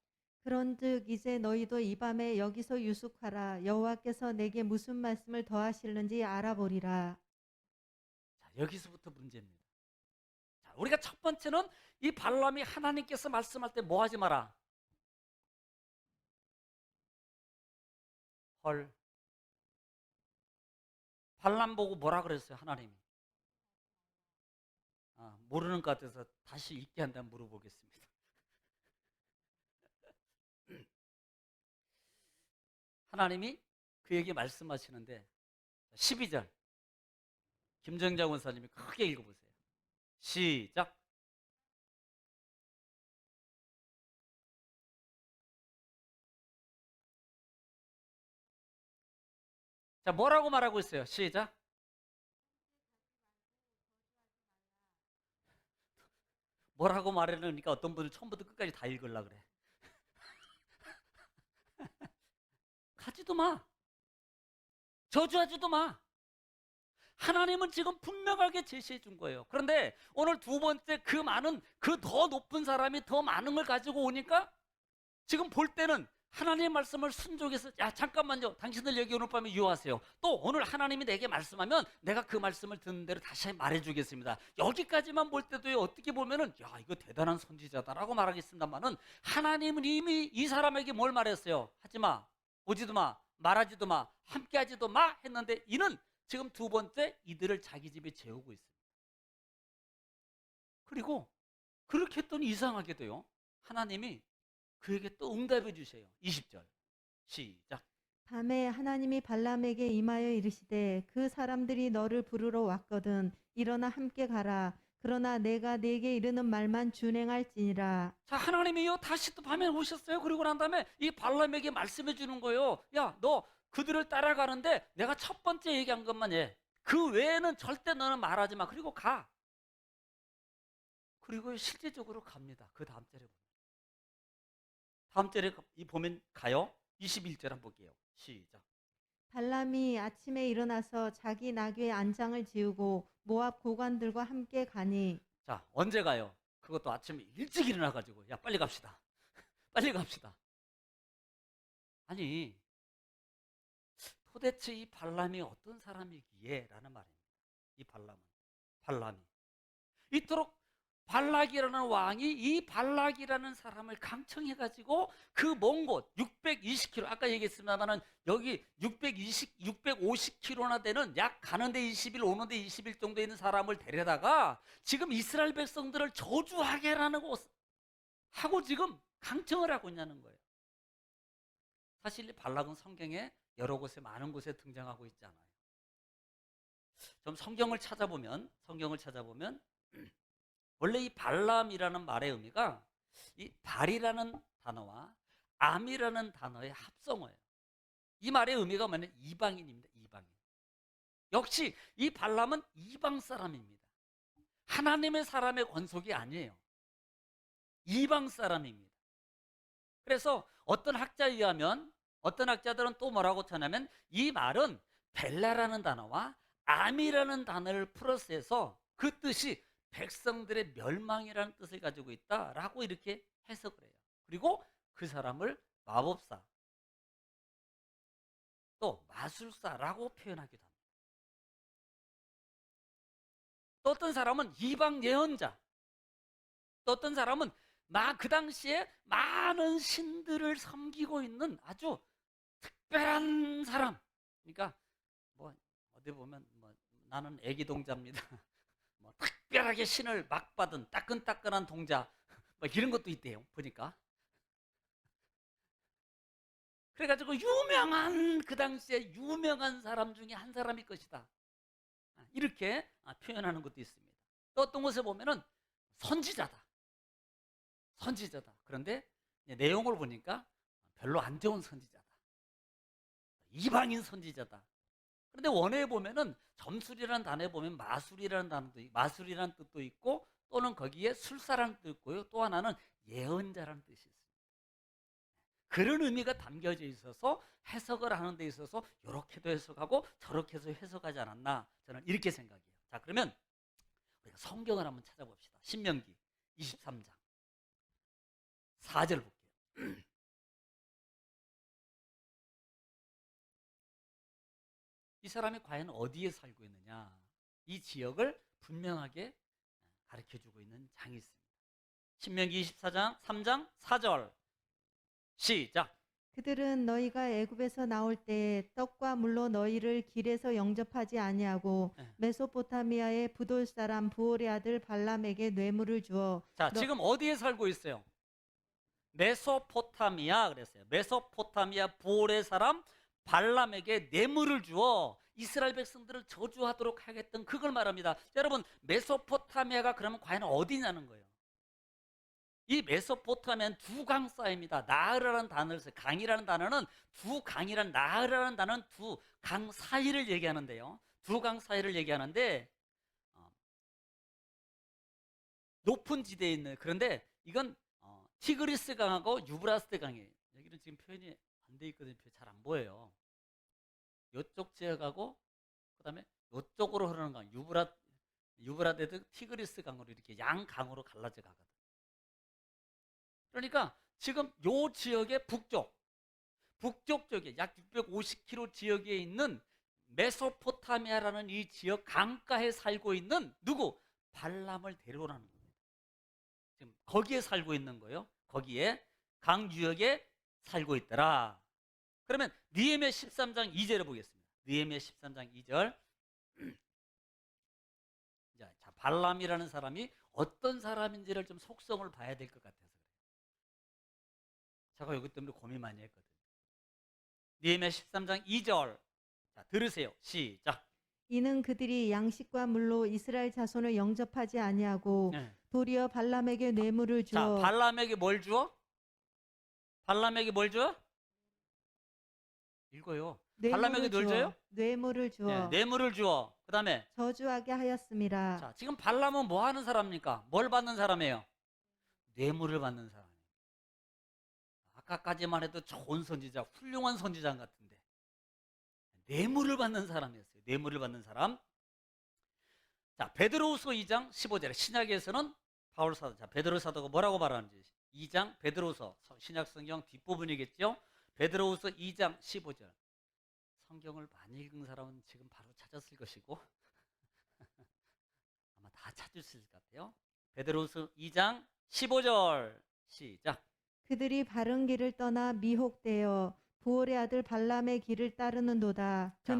그런즉 이제 너희도 이 밤에 여기서 유숙하라. 여호와께서 내게 무슨 말씀을 더하실는지 알아보리라. 자, 여기서부터 문제입니다. 자, 우리가 첫 번째는 이 발람이 하나님께서 말씀할 때 뭐 하지 마라. 헐. 발람 보고 뭐라 그랬어요, 하나님이? 모르는 것 같아서 다시 읽게 한다면 물어보겠습니다. 하나님이 그에게 말씀하시는데 12절 김정자 원사님이 크게 읽어보세요. 시작. 자, 뭐라고 말하고 있어요? 시작. 뭐라고 말하려니까 어떤 분은 처음부터 끝까지 다 읽으려고 그래. 가지도 마. 저주하지도 마. 하나님은 지금 분명하게 제시해 준 거예요. 그런데 오늘 두 번째, 그 많은, 그 더 높은 사람이 더 많은 걸 가지고 오니까 지금 볼 때는 하나님의 말씀을 순종해서, 야 잠깐만요, 당신들 여기 오늘 밤에 유하세요. 또 오늘 하나님이 내게 말씀하면 내가 그 말씀을 듣는 대로 다시 말해주겠습니다. 여기까지만 볼 때도 어떻게 보면은 야 이거 대단한 선지자다라고 말하겠습니다만은, 하나님은 이미 이 사람에게 뭘 말했어요? 하지마, 오지도 마, 말하지도 마, 함께하지도 마 했는데 이는 지금 두 번째 이들을 자기 집에 재우고 있습니다. 그리고 그렇게 했더니 이상하게도요 하나님이 그에게 또 응답해 주세요. 20절 시작. 밤에 하나님이 발람에게 임하여 이르시되 그 사람들이 너를 부르러 왔거든. 일어나 함께 가라. 그러나 내가 네게 이르는 말만 준행할지니라. 자, 하나님이요 다시 또 밤에 오셨어요. 그리고 난 다음에 이 발람에게 말씀해 주는 거예요. 야, 너 그들을 따라가는데 내가 첫 번째 얘기한 것만 해. 그 외에는 절대 너는 말하지 마. 그리고 가. 그리고 실제적으로 갑니다. 그 다음 절에 보면. 다음 절에 보면 가요. 21절 한번 볼게요. 시작. 발람이 아침에 일어나서 자기 나귀의 안장을 지우고 모압 고관들과 함께 가니 자, 언제 가요? 그것도 아침에 일찍 일어나가지고, 야, 빨리 갑시다. 빨리 갑시다. 아니, 도대체 이 발람이 어떤 사람이기에? 라는 말입니다. 이 발람이. 이토록 발락이라는 왕이 이 발락이라는 사람을 강청해가지고 그 먼 곳 620km, 아까 얘기했습니다만은 여기 650km나 되는 약 가는데 20일, 오는데 20일 정도 있는 사람을 데려다가 지금 이스라엘 백성들을 저주하게 하고 지금 강청을 하고 있냐는 거예요. 사실 이 발락은 성경에 여러 곳에 많은 곳에 등장하고 있잖아요. 좀 성경을 찾아보면 원래 이 발람이라는 말의 의미가 이 발이라는 단어와 암이라는 단어의 합성어예요. 이 말의 의미가 뭐냐면 이방인입니다. 이방인. 역시 이 발람은 이방 사람입니다. 하나님의 사람의 권속이 아니에요. 이방 사람입니다. 그래서 어떤 학자들은 또 뭐라고 전하면 이 말은 벨라라는 단어와 암이라는 단어를 플러스해서 그 뜻이 백성들의 멸망이라는 뜻을 가지고 있다라고 이렇게 해석을 해요. 그리고 그 사람을 마법사 또 마술사라고 표현하기도 합니다. 또 어떤 사람은 이방 예언자, 또 어떤 사람은 그 당시에 많은 신들을 섬기고 있는 아주 특별한 사람. 그러니까 뭐 어디 보면 뭐 나는 애기 동자입니다. 뭐 특별하게 신을 막 받은 따끈따끈한 동자, 뭐 이런 것도 있대요. 보니까. 그래가지고 그 당시에 유명한 사람 중에 한 사람일 것이다. 이렇게 표현하는 것도 있습니다. 또 어떤 곳에 보면은 선지자다. 그런데 내용을 보니까 별로 안 좋은 선지자다. 이방인 선지자다. 그런데 원어에 보면은 점술이라는 단어에 보면 마술이라는 뜻도 있고 또는 거기에 술사라는 뜻도 있고요. 또 하나는 예언자라는 뜻이 있습니다. 그런 의미가 담겨져 있어서 해석을 하는 데 있어서 이렇게도 해석하고 저렇게도 해석하지 않았나 저는 이렇게 생각해요. 자, 그러면 우리가 성경을 한번 찾아봅시다. 신명기 23장 4절 볼게요. 이 사람이 과연 어디에 살고 있느냐, 이 지역을 분명하게 가르쳐주고 있는 장이 있습니다. 신명기 24장 3장 4절 시작. 그들은 너희가 애굽에서 나올 때에 떡과 물로 너희를 길에서 영접하지 아니하고 네. 메소포타미아의 부돌 사람 부올의 아들 발람에게 뇌물을 주어 자, 지금 어디에 살고 있어요? 메소포타미아 그랬어요. 메소포타미아 부올의 사람 발람에게 뇌물을 주어 이스라엘 백성들을 저주하도록 하겠던 그걸 말합니다. 자, 여러분, 메소포타미아가 그러면 과연 어디냐는 거예요. 이 메소포타미아는 두 강 사이입니다. 나흐라는 단어를 써요. 강이라는 단어는 두 강이란 나흐라는 단어는 두 강 사이를 얘기하는데요. 두 강 사이를 얘기하는데 높은 지대에 있는, 그런데 이건 티그리스 강하고 유브라스 강이에요. 여기는 지금 표현이 안 돼 있거든요. 잘 안 보여요. 이쪽 지역하고 그다음에 이쪽으로 흐르는 강, 유브라데스 티그리스 강으로 이렇게 양 강으로 갈라져 가거든. 그러니까 지금 요 지역의 북쪽 쪽에 약 650km 지역에 있는 메소포타미아라는 이 지역 강가에 살고 있는 누구? 발람을 데려오라는 겁니다. 지금 거기에 살고 있는 거예요. 거기에 강 유역에 살고 있더라. 그러면 느헤미야 13장 2절을 보겠습니다. 느헤미야 13장 2절. 자, 발람이라는 사람이 어떤 사람인지를 좀 속성을 봐야 될 것 같아서 그래요. 제가 여기 때문에 고민 많이 했거든요. 느헤미야 13장 2절. 자, 들으세요. 시작. 이는 그들이 양식과 물로 이스라엘 자손을 영접하지 아니하고 네. 도리어 발람에게 뇌물을 자, 주어 발람에게 뭘 주어? 발람에게 뭘 주어? 읽어요. 발람에게 뭘 줘요? 뇌물을 주어 뇌물을 주어. 그 다음에 저주하게 하였습니다. 자, 지금 발람은 뭐 하는 사람입니까? 뭘 받는 사람이에요? 뇌물을 받는 사람이에요. 아까까지만 해도 좋은 선지자, 훌륭한 선지자 같은데 뇌물을 받는 사람이었어요. 뇌물을 받는 사람. 자, 베드로후서 2장 15절에 신약에서는 바울 사도, 자, 베드로 사도가 뭐라고 말하는지 2장 베드로후서 신약 성경 뒷부분이겠죠. 베드로후서 2장 15절. 성경을 많이 읽은 사람은 지금 바로 찾았을 것이고 아마 다 찾을 수 있을 것 같아요. 베드로후서 2장 15절 시작. 그들이 바른 길을 떠나 미혹되어 부올의 아들 발람의 길을 따르는도다. 자,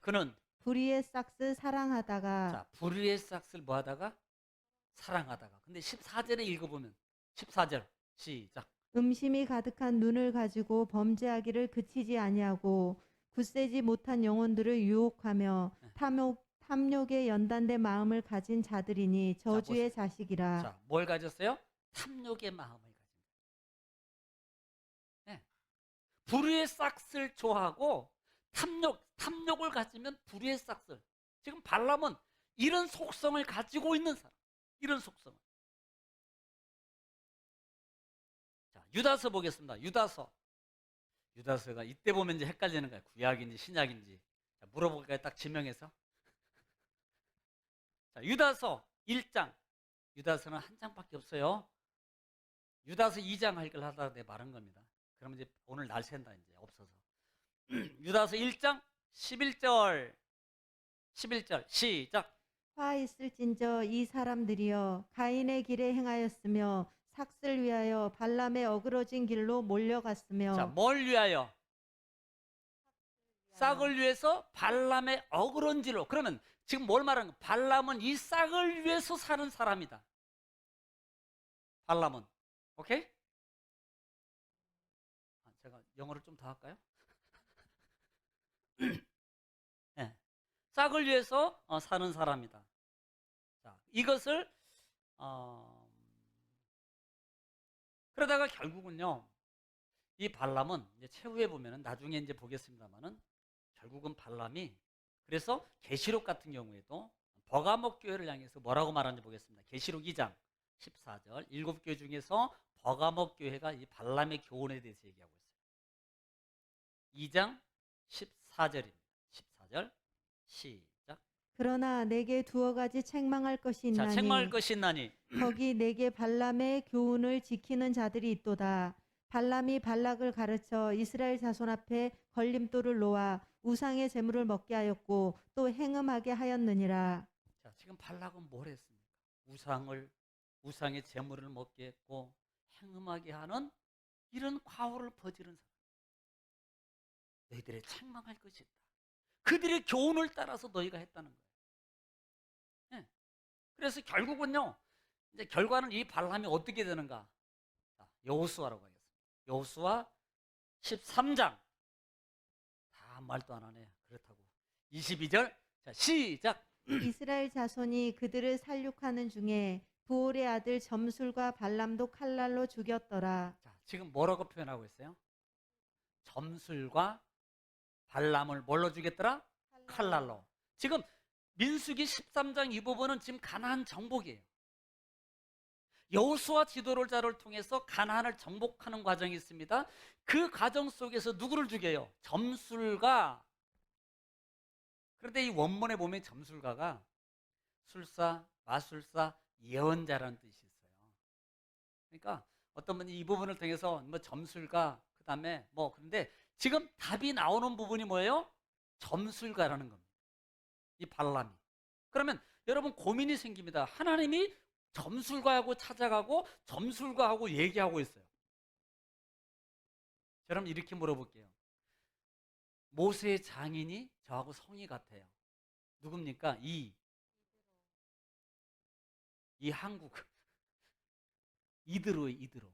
그는 불의의 싹스 사랑하다가 자, 불의의 싹을 뭐 하다가 사랑하다가. 근데 14절에 읽어보면 14절 시작. 음심이 가득한 눈을 가지고 범죄하기를 그치지 아니하고 굳세지 못한 영혼들을 유혹하며 네. 탐욕에 연단된 마음을 가진 자들이니 저주의 자식이라. 자, 뭘 가졌어요? 탐욕의 마음을 가진 거예요. 네. 불의의 싹을 좋아하고 탐욕을 가지면 불의의 싹을. 지금 발람은 이런 속성을 가지고 있는 사람. 이런 속성을. 자, 유다서 보겠습니다. 유다서가 이때 보면 이제 헷갈리는 거예요. 구약인지 신약인지. 자, 물어볼까요? 딱 지명해서. 자, 유다서 1장. 유다서는 한 장밖에 없어요. 유다서 2장 할 걸 하다가 내가 말한 겁니다. 그러면 이제 오늘 날 샌다 이제 없어서. 유다서 1장 11절 시작. 화 있을진저 이 사람들이여 가인의 길에 행하였으며 삭슬 위하여 발람의 어그러진 길로 몰려갔으며. 자, 뭘 위하여? 싹을 위해서 발람의 어그런지로. 그러면 지금 뭘 말하는 거야? 발람은 이 싹을 위해서 사는 사람이다. 발람은. 오케이? 제가 영어를 좀 더 할까요? 네. 싹을 위해서 사는 사람이다. 자, 이것을 그러다가 결국은요, 이 발람은 이제 최후에 보면은 나중에 이제 보겠습니다만은 결국은 발람이 그래서 계시록 같은 경우에도 버가목 교회를 향해서 뭐라고 말하는지 보겠습니다. 계시록 2장 14절 7교회 중에서 버가목 교회가 이 발람의 교훈에 대해서 얘기하고 있어요. 2장 14절입니다. 14절 시작. 그러나 내게 두어 가지 책망할 것이 자, 있나니 책망할 것이 있나니 거기 내게 발람의 교훈을 지키는 자들이 있도다. 발람이 발락을 가르쳐 이스라엘 자손 앞에 걸림돌을 놓아 우상의 제물을 먹게 하였고 또 행음하게 하였느니라. 자, 지금 발락은 뭘 했습니까? 우상의 제물을 먹게 했고 행음하게 하는 이런 과오를 저지른 사람. 너희들의 책망할 것이 있다. 그들의 교훈을 따라서 너희가 했다는 거예요. 네. 그래서 결국은요, 이제 결과는 이 발람이 어떻게 되는가? 여호수아라고 하겠습니다. 여호수아 13장. 다 말도 안 하네. 그렇다고. 22절. 자, 시작. 이스라엘 자손이 그들을 살육하는 중에 부올의 아들 점술과 발람도 칼날로 죽였더라. 자, 지금 뭐라고 표현하고 있어요? 점술과 발람을 뭘로 주겠더라? 칼날로. 지금 민수기 13장 이 부분은 지금 가나안 정복이에요. 여호수아 지도자를 통해서 가나안을 정복하는 과정이 있습니다. 그 과정 속에서 누구를 죽여요? 점술가. 그런데 이 원문에 보면 점술가가 술사, 마술사, 예언자라는 뜻이 있어요. 그러니까 어떤 분이 이 부분을 통해서 뭐 점술가, 그 다음에 뭐, 그런데 지금 답이 나오는 부분이 뭐예요? 점술가라는 겁니다. 이 발람이. 그러면 여러분 고민이 생깁니다. 하나님이 점술가하고 찾아가고 점술가하고 얘기하고 있어요. 여러분 이렇게 물어볼게요. 모세의 장인이 저하고 성이 같아요. 누굽니까? 이 한국 이드로예요.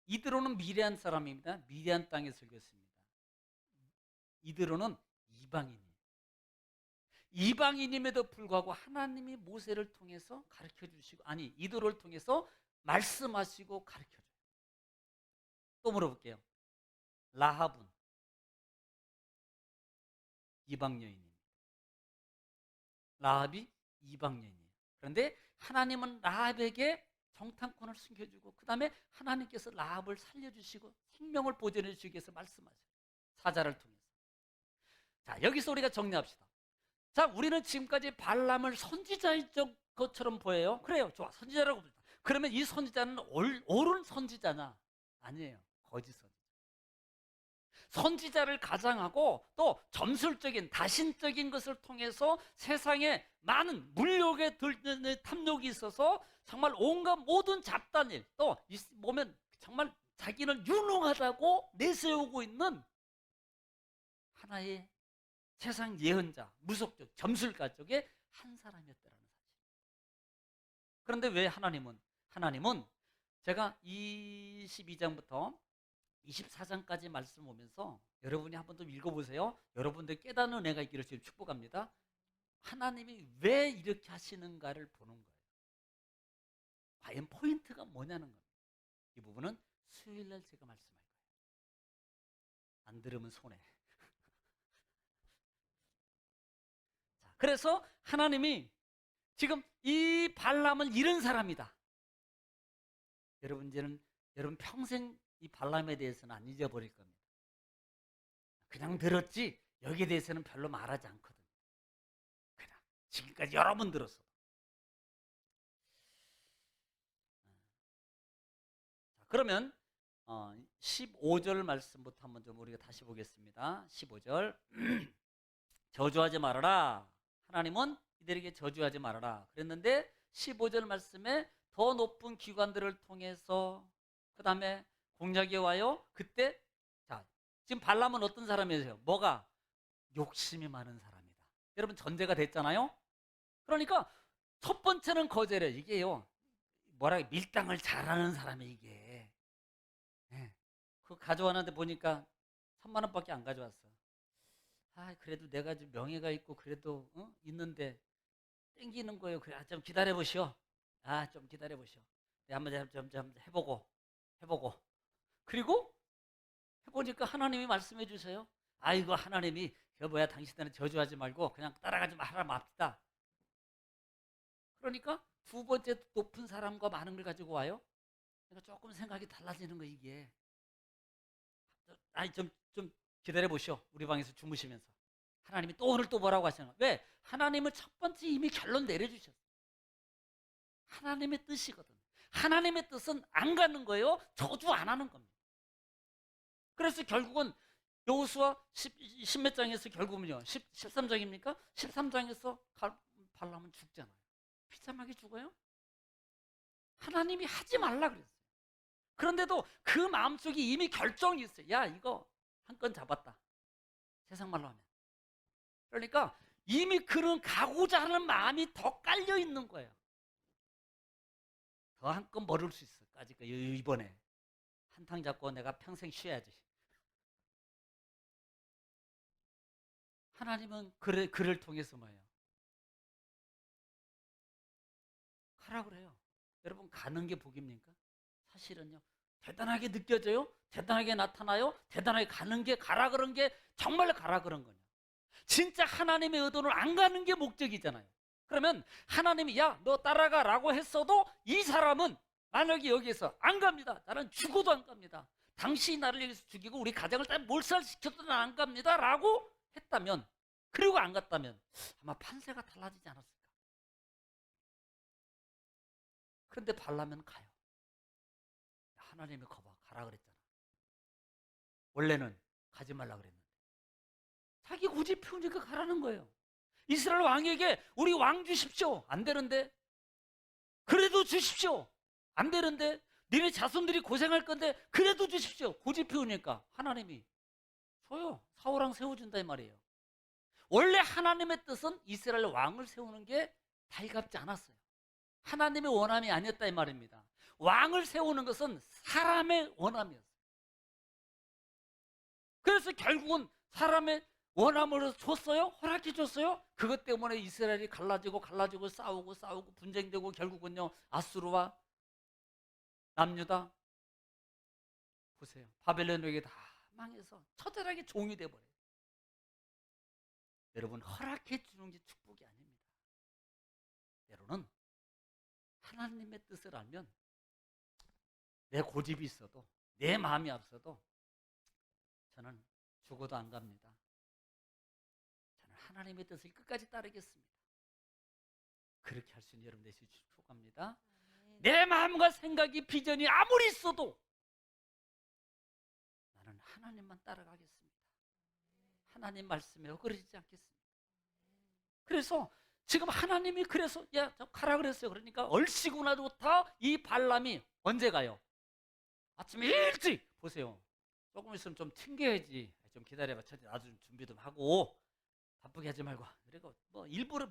이드로는 미디안 사람입니다. 미디안 땅에 살겠습니다. 이드로는 이방인이에요. 이방인임에도 불구하고 하나님이 모세를 통해서 가르쳐 주시고, 아니 이드로를 통해서 말씀하시고 가르쳐 줘요. 또 물어볼게요. 라합은 이방 여인입니다. 라합이 이방 여인이에요. 그런데 하나님은 라합에게 정탐꾼을 숨겨주고 그 다음에 하나님께서 라합을 살려주시고 생명을 보존해 주시기 위해서 말씀하셔요. 사자를 통해서. 자, 여기서 우리가 정리합시다. 자, 우리는 지금까지 발람을 선지자인 것처럼 보여요. 그래요. 좋아. 선지자라고 봅니다. 그러면 이 선지자는 옳은 선지자냐? 아니에요. 거짓 선지자. 선지자를 가장하고 또 점술적인 다신적인 것을 통해서 세상에 많은 물욕에 들는 탐욕이 있어서 정말 온갖 모든 잡다한 일, 또 보면 정말 자기는 유능하다고 내세우고 있는 하나의 세상 예언자, 무속적, 점술가 쪽의 한 사람이었다는 사실. 그런데 왜 하나님은 제가 22장부터 24장까지 말씀 오면서 여러분이 한번 좀 읽어보세요. 여러분들 깨닫는 은혜가 있기를 지금 축복합니다. 하나님이 왜 이렇게 하시는가를 보는 거예요. 과연 포인트가 뭐냐는 겁니다. 이 부분은 수요일날 제가 말씀할 거예요. 안 들으면 손해. 자, 그래서 하나님이 지금 이 발람을 잃은 사람이다. 여러분 평생 이 발람에 대해서는 안 잊어버릴 겁니다. 그냥 들었지 여기에 대해서는 별로 말하지 않거든. 그냥 지금까지 여러 번 들었어. 자, 그러면 15절 말씀부터 한번 좀 우리가 다시 보겠습니다. 15절 저주하지 말아라. 하나님은 이들에게 저주하지 말아라 그랬는데 15절 말씀에 더 높은 기관들을 통해서 그 다음에 공작이 와요. 그때 자, 지금 발람은 어떤 사람이세요? 뭐가? 욕심이 많은 사람이다. 여러분 전제가 됐잖아요. 그러니까 첫 번째는 거절해. 이게요 뭐라 밀당을 잘하는 사람이 이게. 네. 그거 가져왔는데 보니까 3만 원밖에 안 가져왔어. 아 그래도 내가 좀 명예가 있고 그래도 있는데 땡기는 거예요. 그래 좀 기다려 보시오. 좀 기다려 보시오. 한번 좀 해보고 그리고 해보니까 하나님이 말씀해 주세요. 아이고 하나님이 여보야 당신들은 저주하지 말고 그냥 따라가지 말아 맙시다. 그러니까 두 번째 높은 사람과 많은 걸 가지고 와요. 그러니까 조금 생각이 달라지는 거 이게. 아니 좀 기다려 보시오. 우리 방에서 주무시면서 하나님이 또 오늘 또 뭐라고 하시는 거예요? 왜? 하나님은 첫 번째 이미 결론 내려주셨어요. 하나님의 뜻이거든. 하나님의 뜻은 안 가는 거예요. 저주 안 하는 겁니다. 그래서 결국은 여호수아 10몇 장에서 결국은요 13장입니까? 13장에서 발람은 죽잖아요. 비참하게 죽어요. 하나님이 하지 말라 그랬어요. 그런데도 그 마음속에 이미 결정이 있어요. 야 이거 한 건 잡았다. 세상 말로 하면. 그러니까 이미 그런 가고자 하는 마음이 더 깔려 있는 거예요. 더 한 건 머를 수 있어. 까짓 거 이번에 한탕 잡고 내가 평생 쉬어야지. 하나님은 그를 통해서 뭐예요? 가라 그래요. 여러분 가는 게 복입니까? 사실은요. 대단하게 느껴져요? 대단하게 나타나요? 대단하게 가는 게 가라 그런 게 정말 가라 그런 거냐? 진짜 하나님의 의도는 안 가는 게 목적이잖아요. 그러면 하나님이 야 너 따라가라고 했어도 이 사람은 만약에 여기에서 안 갑니다. 나는 죽어도 안 갑니다. 당신이 나를 여기서 죽이고 우리 가정을 다 몰살시켜도 난 안 갑니다. 라고 했다면 그리고 안 갔다면 아마 판세가 달라지지 않았을까. 그런데 발라면 가요. 하나님이 가라 그랬잖아. 원래는 가지 말라 그랬는데 자기 고집 피우니까 가라는 거예요. 이스라엘 왕에게 우리 왕 주십시오. 안 되는데. 그래도 주십시오. 안 되는데. 니네 자손들이 고생할 건데 그래도 주십시오. 고집 피우니까 하나님이 줘요. 사울왕 세워준다 이 말이에요. 원래 하나님의 뜻은 이스라엘 왕을 세우는 게 달갑지 않았어요. 하나님의 원함이 아니었다 이 말입니다. 왕을 세우는 것은 사람의 원함이었어요. 그래서 결국은 사람의 원함으로 줬어요? 허락해 줬어요? 그것 때문에 이스라엘이 갈라지고 싸우고 분쟁되고 결국은요 아수르와 남유다 보세요. 바벨론에게 다 망해서 처절하게 종이 돼버려요. 여러분 허락해 주는 게 축복이 아닙니다. 때로는 하나님의 뜻을 알면 내 고집이 있어도 내 마음이 앞서도 저는 죽어도 안 갑니다. 저는 하나님의 뜻을 끝까지 따르겠습니다. 그렇게 할 수 있는 여러분 되시길 축복합니다. 내 마음과 생각이 비전이 아무리 있어도 나는 하나님만 따라가겠습니다. 하나님 말씀에 어그러지지 않겠습니다. 그래서 지금 하나님이 그래서 야, 저 가라 그랬어요. 그러니까 얼씨구나 좋다. 이 발람이 언제 가요? 아침에 일찍 보세요. 조금 있으면 좀 튕겨야지. 좀 기다려봐. 나도 좀 준비 좀 하고 바쁘게 하지 말고. 그리고 뭐 일부러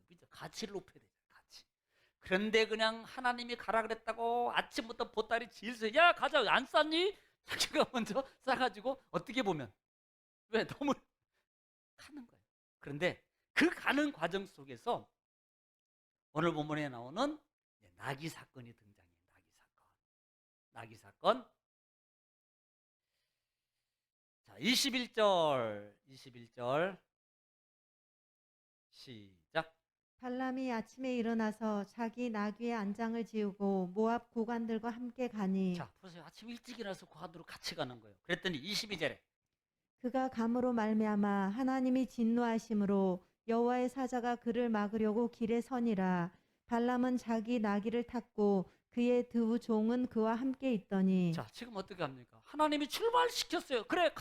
미적 가치를 높여야 되죠. 가치. 그런데 그냥 하나님이 가라 그랬다고 아침부터 보따리 질서 야 가자 안 쌌니? 자기가 먼저 싸가지고 어떻게 보면 왜 너무 가는 거예요. 그런데 그 가는 과정 속에서 오늘 본문에 나오는 나귀 사건이 등장해요. 나귀 사건. 자, 21절 시작. 발람이 아침에 일어나서 자기 나귀의 안장을 지우고 모압 고관들과 함께 가니 자, 보세요. 아침 일찍 일어나서 고관으로 같이 가는 거예요. 그랬더니 22절에 그가 감으로 말미암아 하나님이 진노하심으로 여호와의 사자가 그를 막으려고 길에 서니라. 발람은 자기 나귀를 탔고 그의 두 종은 그와 함께 있더니 자, 지금 어떻게 합니까? 하나님이 출발시켰어요. 그래,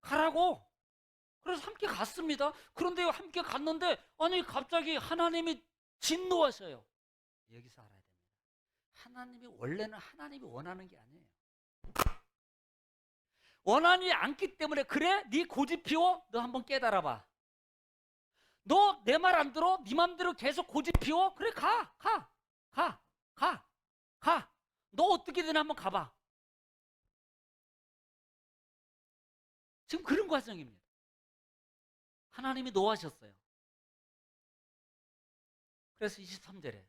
가라고. 그래서 함께 갔습니다. 그런데 함께 갔는데 아니 갑자기 하나님이 진노하셔요. 여기서 알아야 됩니다. 하나님이 원래는 하나님이 원하는 게 아니에요. 원하지 않기 때문에 그래? 네 고집 피워? 너 한번 깨달아봐. 너 내 말 안 들어? 네 맘대로 계속 고집 피워? 그래 가. 너 어떻게든 한번 가봐. 지금 그런 과정입니다. 하나님이 노하셨어요. 그래서 23절에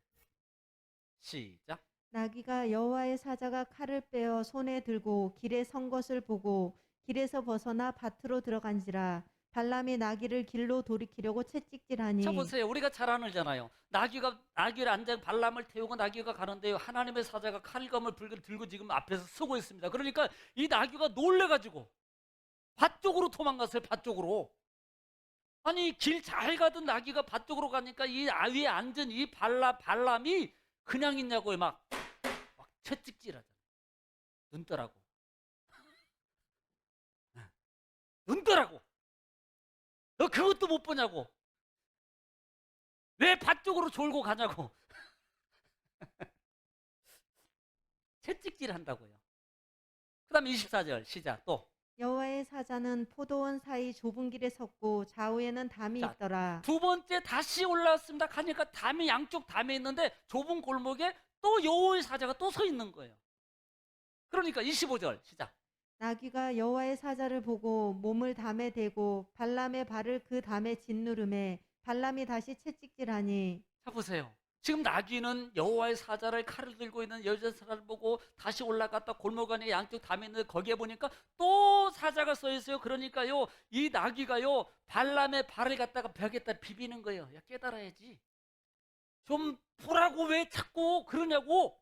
시작. 나귀가 여호와의 사자가 칼을 빼어 손에 들고 길에 선 것을 보고 길에서 벗어나 밭으로 들어간지라. 발람이 나귀를 길로 돌이키려고 채찍질하니 자 보세요. 우리가 잘 아는잖아요. 나귀를 앉아 발람을 태우고 나귀가 가는데요. 하나님의 사자가 칼검을 들고 지금 앞에서 서고 있습니다. 그러니까 이 나귀가 놀래가지고 밭 쪽으로 도망갔어요. 밭 쪽으로. 아니 길 잘 가던 나귀가 밭 쪽으로 가니까 이 위에 앉은 이 발람이 그냥 있냐고요. 막 채찍질하잖아요. 눈 떠라고. 눈 떠라고. 너 그것도 못 보냐고. 왜 밭 쪽으로 졸고 가냐고. 채찍질 한다고요. 그 다음에 24절 시작 또. 여호와의 사자는 포도원 사이 좁은 길에 섰고 좌우에는 담이 자, 있더라. 두 번째 다시 올라왔습니다. 가니까 담이 양쪽 담에 있는데 좁은 골목에 또 여호와의 사자가 또 서 있는 거예요. 그러니까 25절 시작. 나귀가 여호와의 사자를 보고 몸을 담에 대고 발람의 발을 그 담에 짓누름에 발람이 다시 채찍질하니 자 보세요. 지금 나귀는 여호와의 사자를 칼을 들고 있는 여자사자를 보고 다시 올라갔다 골목 안에 양쪽 담에 있는데 거기에 보니까 또 사자가 서 있어요. 그러니까요 이 나귀가요 발람의 발을 갖다가 벽에다 비비는 거예요. 야 깨달아야지. 좀 보라고 왜 자꾸 그러냐고.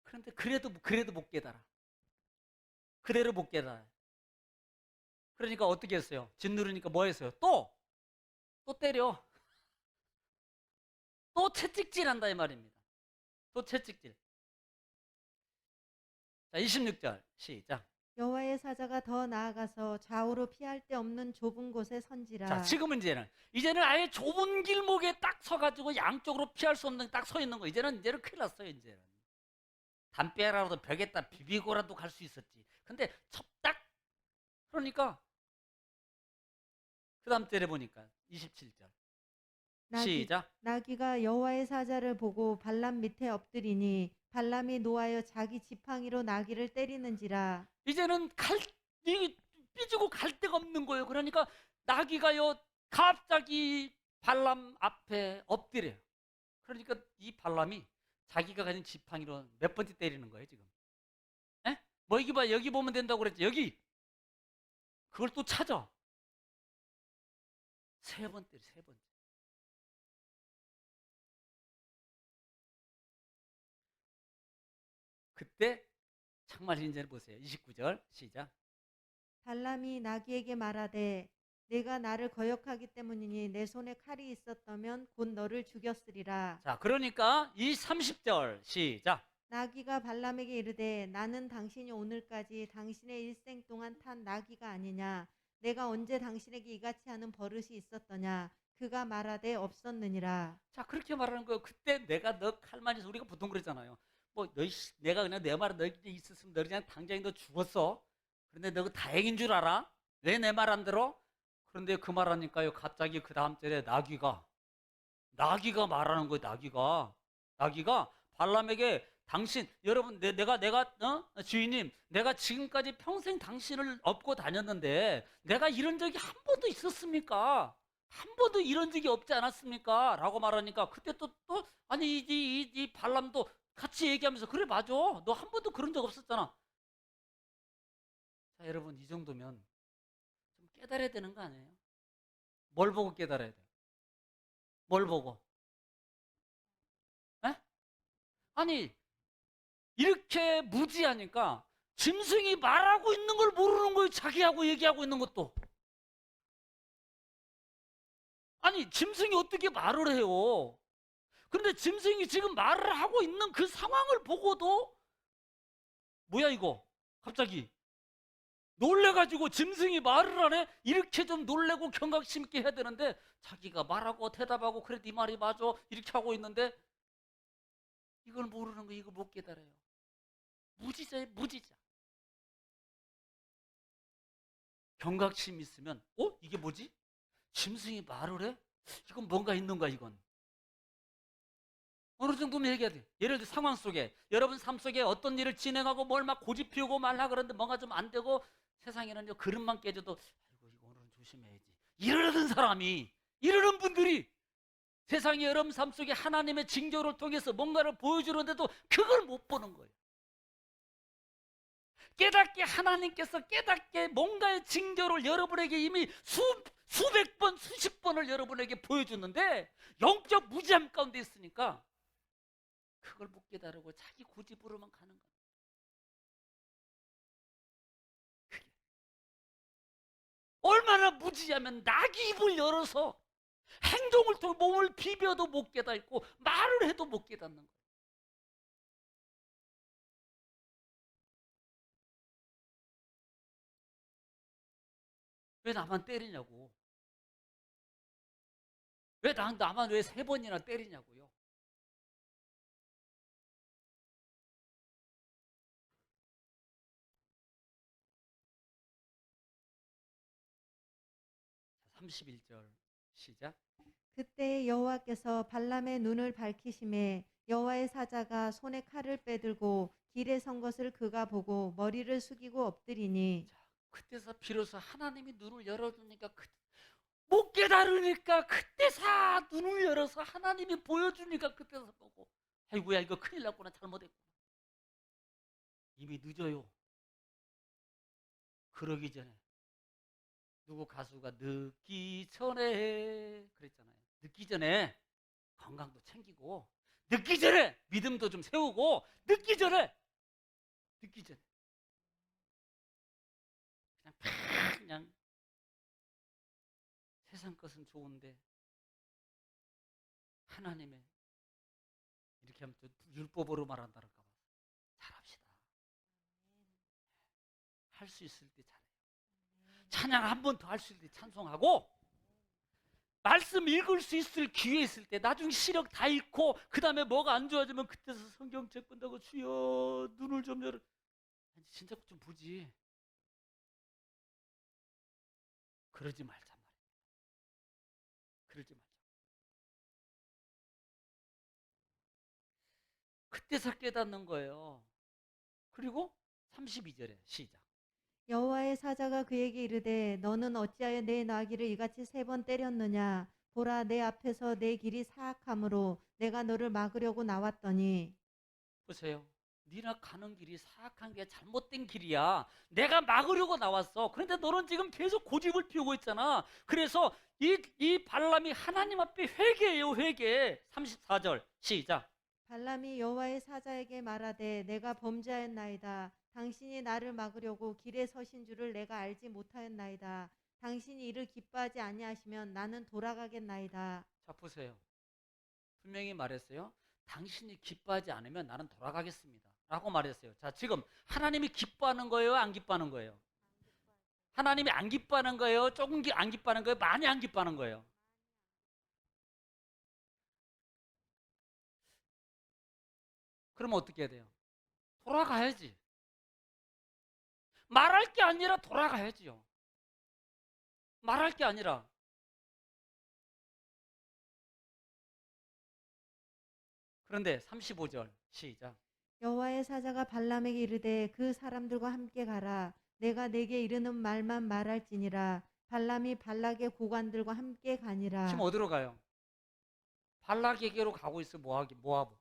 그런데 그래도 못 깨달아. 그대로 못 깨달아. 그러니까 어떻게 했어요? 짓누르니까 뭐 했어요? 또 때려. 또 채찍질한다 이 말입니다. 또 채찍질. 자 26절 시작. 여호와의 사자가 더 나아가서 좌우로 피할 데 없는 좁은 곳에 선지라. 자 지금은 이제는 아예 좁은 길목에 딱 서가지고 양쪽으로 피할 수 없는 딱 서 있는 거. 이제는 큰일 났어요. 이제는 담벼락으로 벽에다 비비고라도 갈 수 있었지. 근데 첩딱 그러니까 그 다음 절에 보니까 27절 시작. 나귀가 여호와의 사자를 보고 발람 밑에 엎드리니 발람이 노하여 자기 지팡이로 나귀를 때리는지라. 이제는 삐지고 갈 데가 없는 거예요. 그러니까 나귀가요 갑자기 발람 앞에 엎드려요. 그러니까 이 발람이 자기가 가진 지팡이로 몇 번째 때리는 거예요 지금. 에? 뭐 여기 봐, 여기 보면 된다고 그랬지. 여기 그걸 또 찾아. 세 번 때려, 세 번째. 그때 정말 이제 보세요. 29절 시작. 발람이 나귀에게 말하되 내가 나를 거역하기 때문이니 내 손에 칼이 있었다면 곧 너를 죽였으리라. 자, 그러니까 이 30절 시작. 나귀가 발람에게 이르되 나는 당신이 오늘까지 당신의 일생 동안 탄 나귀가 아니냐. 내가 언제 당신에게 이같이 하는 버릇이 있었더냐. 그가 말하되 없었느니라. 자, 그렇게 말하는 거예요. 그때 내가 너 칼만 있어. 우리가 보통 그러잖아요. 뭐 내가 그냥 내 말에 너 있었으면 너 그냥 당장에 너 죽었어. 그런데 너 다행인 줄 알아? 왜 내 말 안 들어? 그런데 그 말하니까요. 갑자기 그 다음 절에 나귀가 말하는 거예요. 나귀가 발람에게 당신 여러분 내가 주인님 내가 지금까지 평생 당신을 업고 다녔는데 내가 이런 적이 한 번도 있었습니까? 한 번도 이런 적이 없지 않았습니까? 라고 말하니까 그때 또 아니 이 발람도 같이 얘기하면서 그래 맞아 너 한 번도 그런 적 없었잖아. 자 여러분 이 정도면 좀 깨달아야 되는 거 아니에요? 뭘 보고 깨달아야 돼요? 뭘 보고? 에? 아니 이렇게 무지하니까 짐승이 말하고 있는 걸 모르는 거예요. 자기하고 얘기하고 있는 것도. 아니 짐승이 어떻게 말을 해요? 근데 짐승이 지금 말을 하고 있는 그 상황을 보고도 뭐야 이거 갑자기 놀래가지고 짐승이 말을 하네? 이렇게 좀 놀래고 경각심 있게 해야 되는데 자기가 말하고 대답하고 그래 네 말이 맞아 이렇게 하고 있는데 이걸 모르는 거 이거 못 깨달아요. 무지자예요 무지자. 경각심 있으면 이게 뭐지? 짐승이 말을 해? 이건 뭔가 있는 거야 이건. 어느 정도면 얘기해야 돼. 예를 들어 상황 속에 여러분 삶 속에 어떤 일을 진행하고 뭘 막 고집 피우고 말라 그러는데 뭔가 좀 안 되고 세상에는요 그릇만 깨져도 아이고 이거 오늘은 조심해야지 이러는 분들이 세상의 여러분 삶 속에 하나님의 징조를 통해서 뭔가를 보여주는데도 그걸 못 보는 거예요. 깨닫게 하나님께서 깨닫게 뭔가의 징조를 여러분에게 이미 수백 번 수십 번을 여러분에게 보여주는데 영적 무지함 가운데 있으니까 그걸 못 깨달고 자기 고집으로만 가는 거예요. 얼마나 무지하면 나귀 입을 열어서 행동을 통해 몸을 비벼도 못 깨닫고 말을 해도 못 깨닫는 거예요. 왜 나만 때리냐고. 왜 나만 왜 3번이나 때리냐고요. 자, 31절 시작. 그때 여호와께서 발람의 눈을 밝히심에 여호와의 사자가 손에 칼을 빼들고 길에 선 것을 그가 보고 머리를 숙이고 엎드리니. 자, 그때서 비로소 하나님이 눈을 열어주니까 못 깨달으니까 그때서 눈을 열어서 하나님이 보여주니까 그때서 보고 아이고야 이거 큰일 났구나 잘못했구나. 이미 늦어요. 그러기 전에 누구 가수가 늦기 전에 그랬잖아요. 늦기 전에 건강도 챙기고 늦기 전에 믿음도 좀 세우고 늦기 전에 그냥 세상 것은 좋은데 하나님의 이렇게 하면 또 율법으로 말한다랄까 봐 잘합시다. 할 수 있을 때 잘해요. 찬양 한 번 더 할 수 있을 때 찬송하고 말씀 읽을 수 있을 기회 있을 때 나중 시력 다 잃고 그 다음에 뭐가 안 좋아지면 그때서 성경책 끈다고 주여 눈을 좀 열어. 진짜 좀 보지. 그러지 말자 말이야. 그러지 말자. 그때서 깨닫는 거예요. 그리고 32절에 시작. 여호와의 사자가 그에게 이르되 너는 어찌하여 내 나귀를 이같이 3번 때렸느냐. 보라 내 앞에서 내 길이 사악함으로 내가 너를 막으려고 나왔더니. 보세요. 네가 가는 길이 사악한 게 잘못된 길이야. 내가 막으려고 나왔어. 그런데 너는 지금 계속 고집을 피우고 있잖아. 그래서 이 발람이 하나님 앞에 회개해요. 회개. 34절 시작. 발람이 여호와의 사자에게 말하되 내가 범죄하였나이다. 당신이 나를 막으려고 길에 서신 줄을 내가 알지 못하였나이다. 당신이 이를 기뻐하지 아니하시면 나는 돌아가겠나이다. 자, 보세요. 분명히 말했어요. 당신이 기뻐하지 않으면 나는 돌아가겠습니다 라고 말했어요. 자, 지금 하나님이 기뻐하는 거예요, 안 기뻐하는 거예요? 하나님이 안 기뻐하는 거예요, 조금 안 기뻐하는 거예요, 많이 안 기뻐하는 거예요? 그러면 어떻게 해야 돼요? 돌아가야지. 말할 게 아니라 돌아가야지요. 말할 게 아니라. 그런데 35절 시작. 여호와의 사자가 발람에게 이르되 그 사람들과 함께 가라. 내가 내게 이르는 말만 말할지니라. 발람이 발락의 고관들과 함께 가니라. 지금 어디로 가요? 발락에게로 가고 있어. 모아브.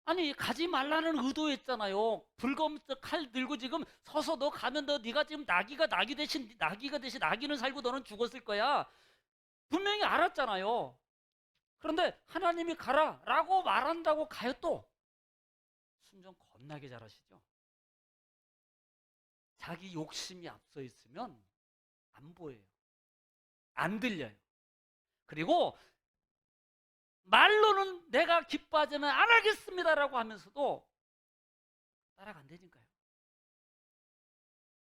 아니, 가지 말라는 의도였잖아요. 불검 칼 들고 지금 서서 너 가면 네가 지금 나기가 대신 나기는 살고 너는 죽었을 거야. 분명히 알았잖아요. 그런데 하나님이 가라라고 말한다고 가요. 또 순종 겁나게 잘하시죠. 자기 욕심이 앞서 있으면 안 보여요. 안 들려요. 그리고 말로는 내가 기뻐하지는 안 하겠습니다라고 하면서도 따라간다니까요.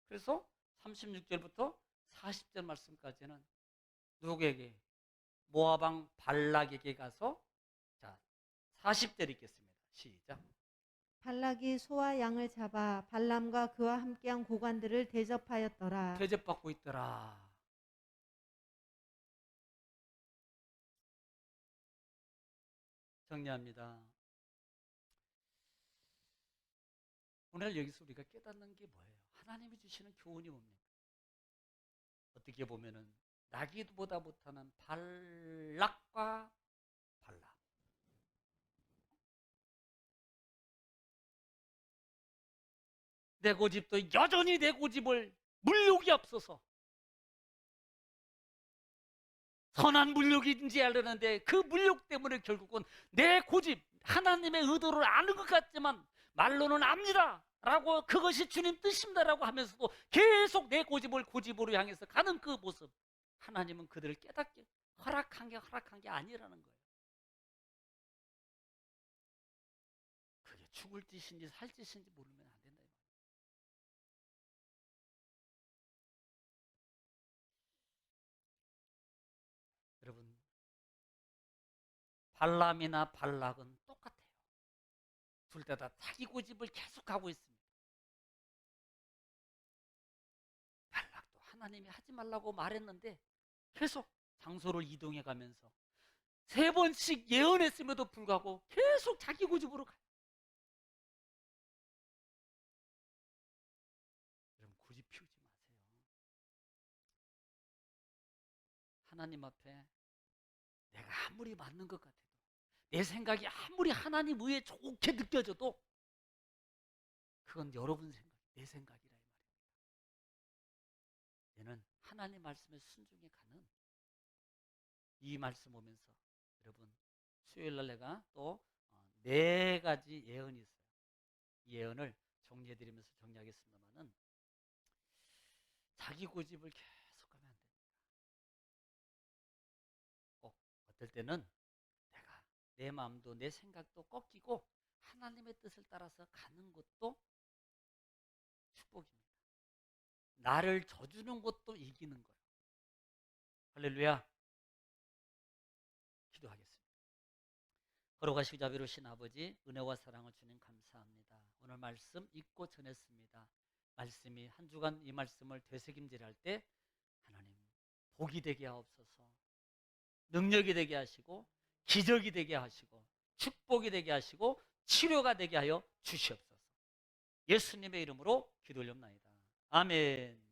그래서 36절부터 40절 말씀까지는 누구에게? 모압 왕 발락에게 가서, 자, 40절 읽겠습니다. 시작. 발락이 소와 양을 잡아 발람과 그와 함께한 고관들을 대접하였더라. 대접받고 있더라. 정리합니다. 오늘 여기서 우리가 깨닫는 게 뭐예요? 하나님이 주시는 교훈이 뭡니까? 어떻게 보면은 나기보다 못하는 발락과 발람. 내 고집도 여전히 내 고집을 물욕이 앞서서 선한 물욕인지 알았는데 그 물욕 때문에 결국은 내 고집, 하나님의 의도를 아는 것 같지만 말로는 압니다 라고, 그것이 주님 뜻입니다 라고 하면서도 계속 내 고집으로 향해서 가는 그 모습, 하나님은 그들을 깨닫게 허락한 게 아니라는 거예요. 그게 죽을 짓인지 살 짓인지 모르면 안 된다. 여러분, 발람이나 발락은 똑같아요. 둘 다 자기 고집을 계속하고 있습니다. 발락도 하나님이 하지 말라고 말했는데 계속 장소를 이동해 가면서 3번씩 예언했음에도 불구하고 계속 자기 고집으로 가요. 여러분, 고집 피우지 마세요. 하나님 앞에 내가 아무리 맞는 것 같아도, 내 생각이 아무리 하나님 의에 좋게 느껴져도 그건 여러분 생각, 내 생각이라 이 말입니다. 얘는 하나님 말씀에 순종해 가는 이 말씀 오면서, 여러분, 수요일 날 내가 또 4가지 예언이 있어요. 이 예언을 정리해드리면서 정리하겠습니다만은, 자기 고집을 계속하면 안 됩니다. 꼭 어떨 때는 내가 내 마음도 내 생각도 꺾이고 하나님의 뜻을 따라서 가는 것도 축복입니다. 나를 져주는 것도 이기는 거예요. 할렐루야. 기도하겠습니다. 걸어가시고 자비로우신 아버지, 은혜와 사랑을 주님 감사합니다. 오늘 말씀 읽고 전했습니다. 말씀이 한 주간 이 말씀을 되새김질할 때 하나님 복이 되게 하옵소서, 능력이 되게 하시고 기적이 되게 하시고 축복이 되게 하시고 치료가 되게 하여 주시옵소서. 예수님의 이름으로 기도 올립나이다. 아멘.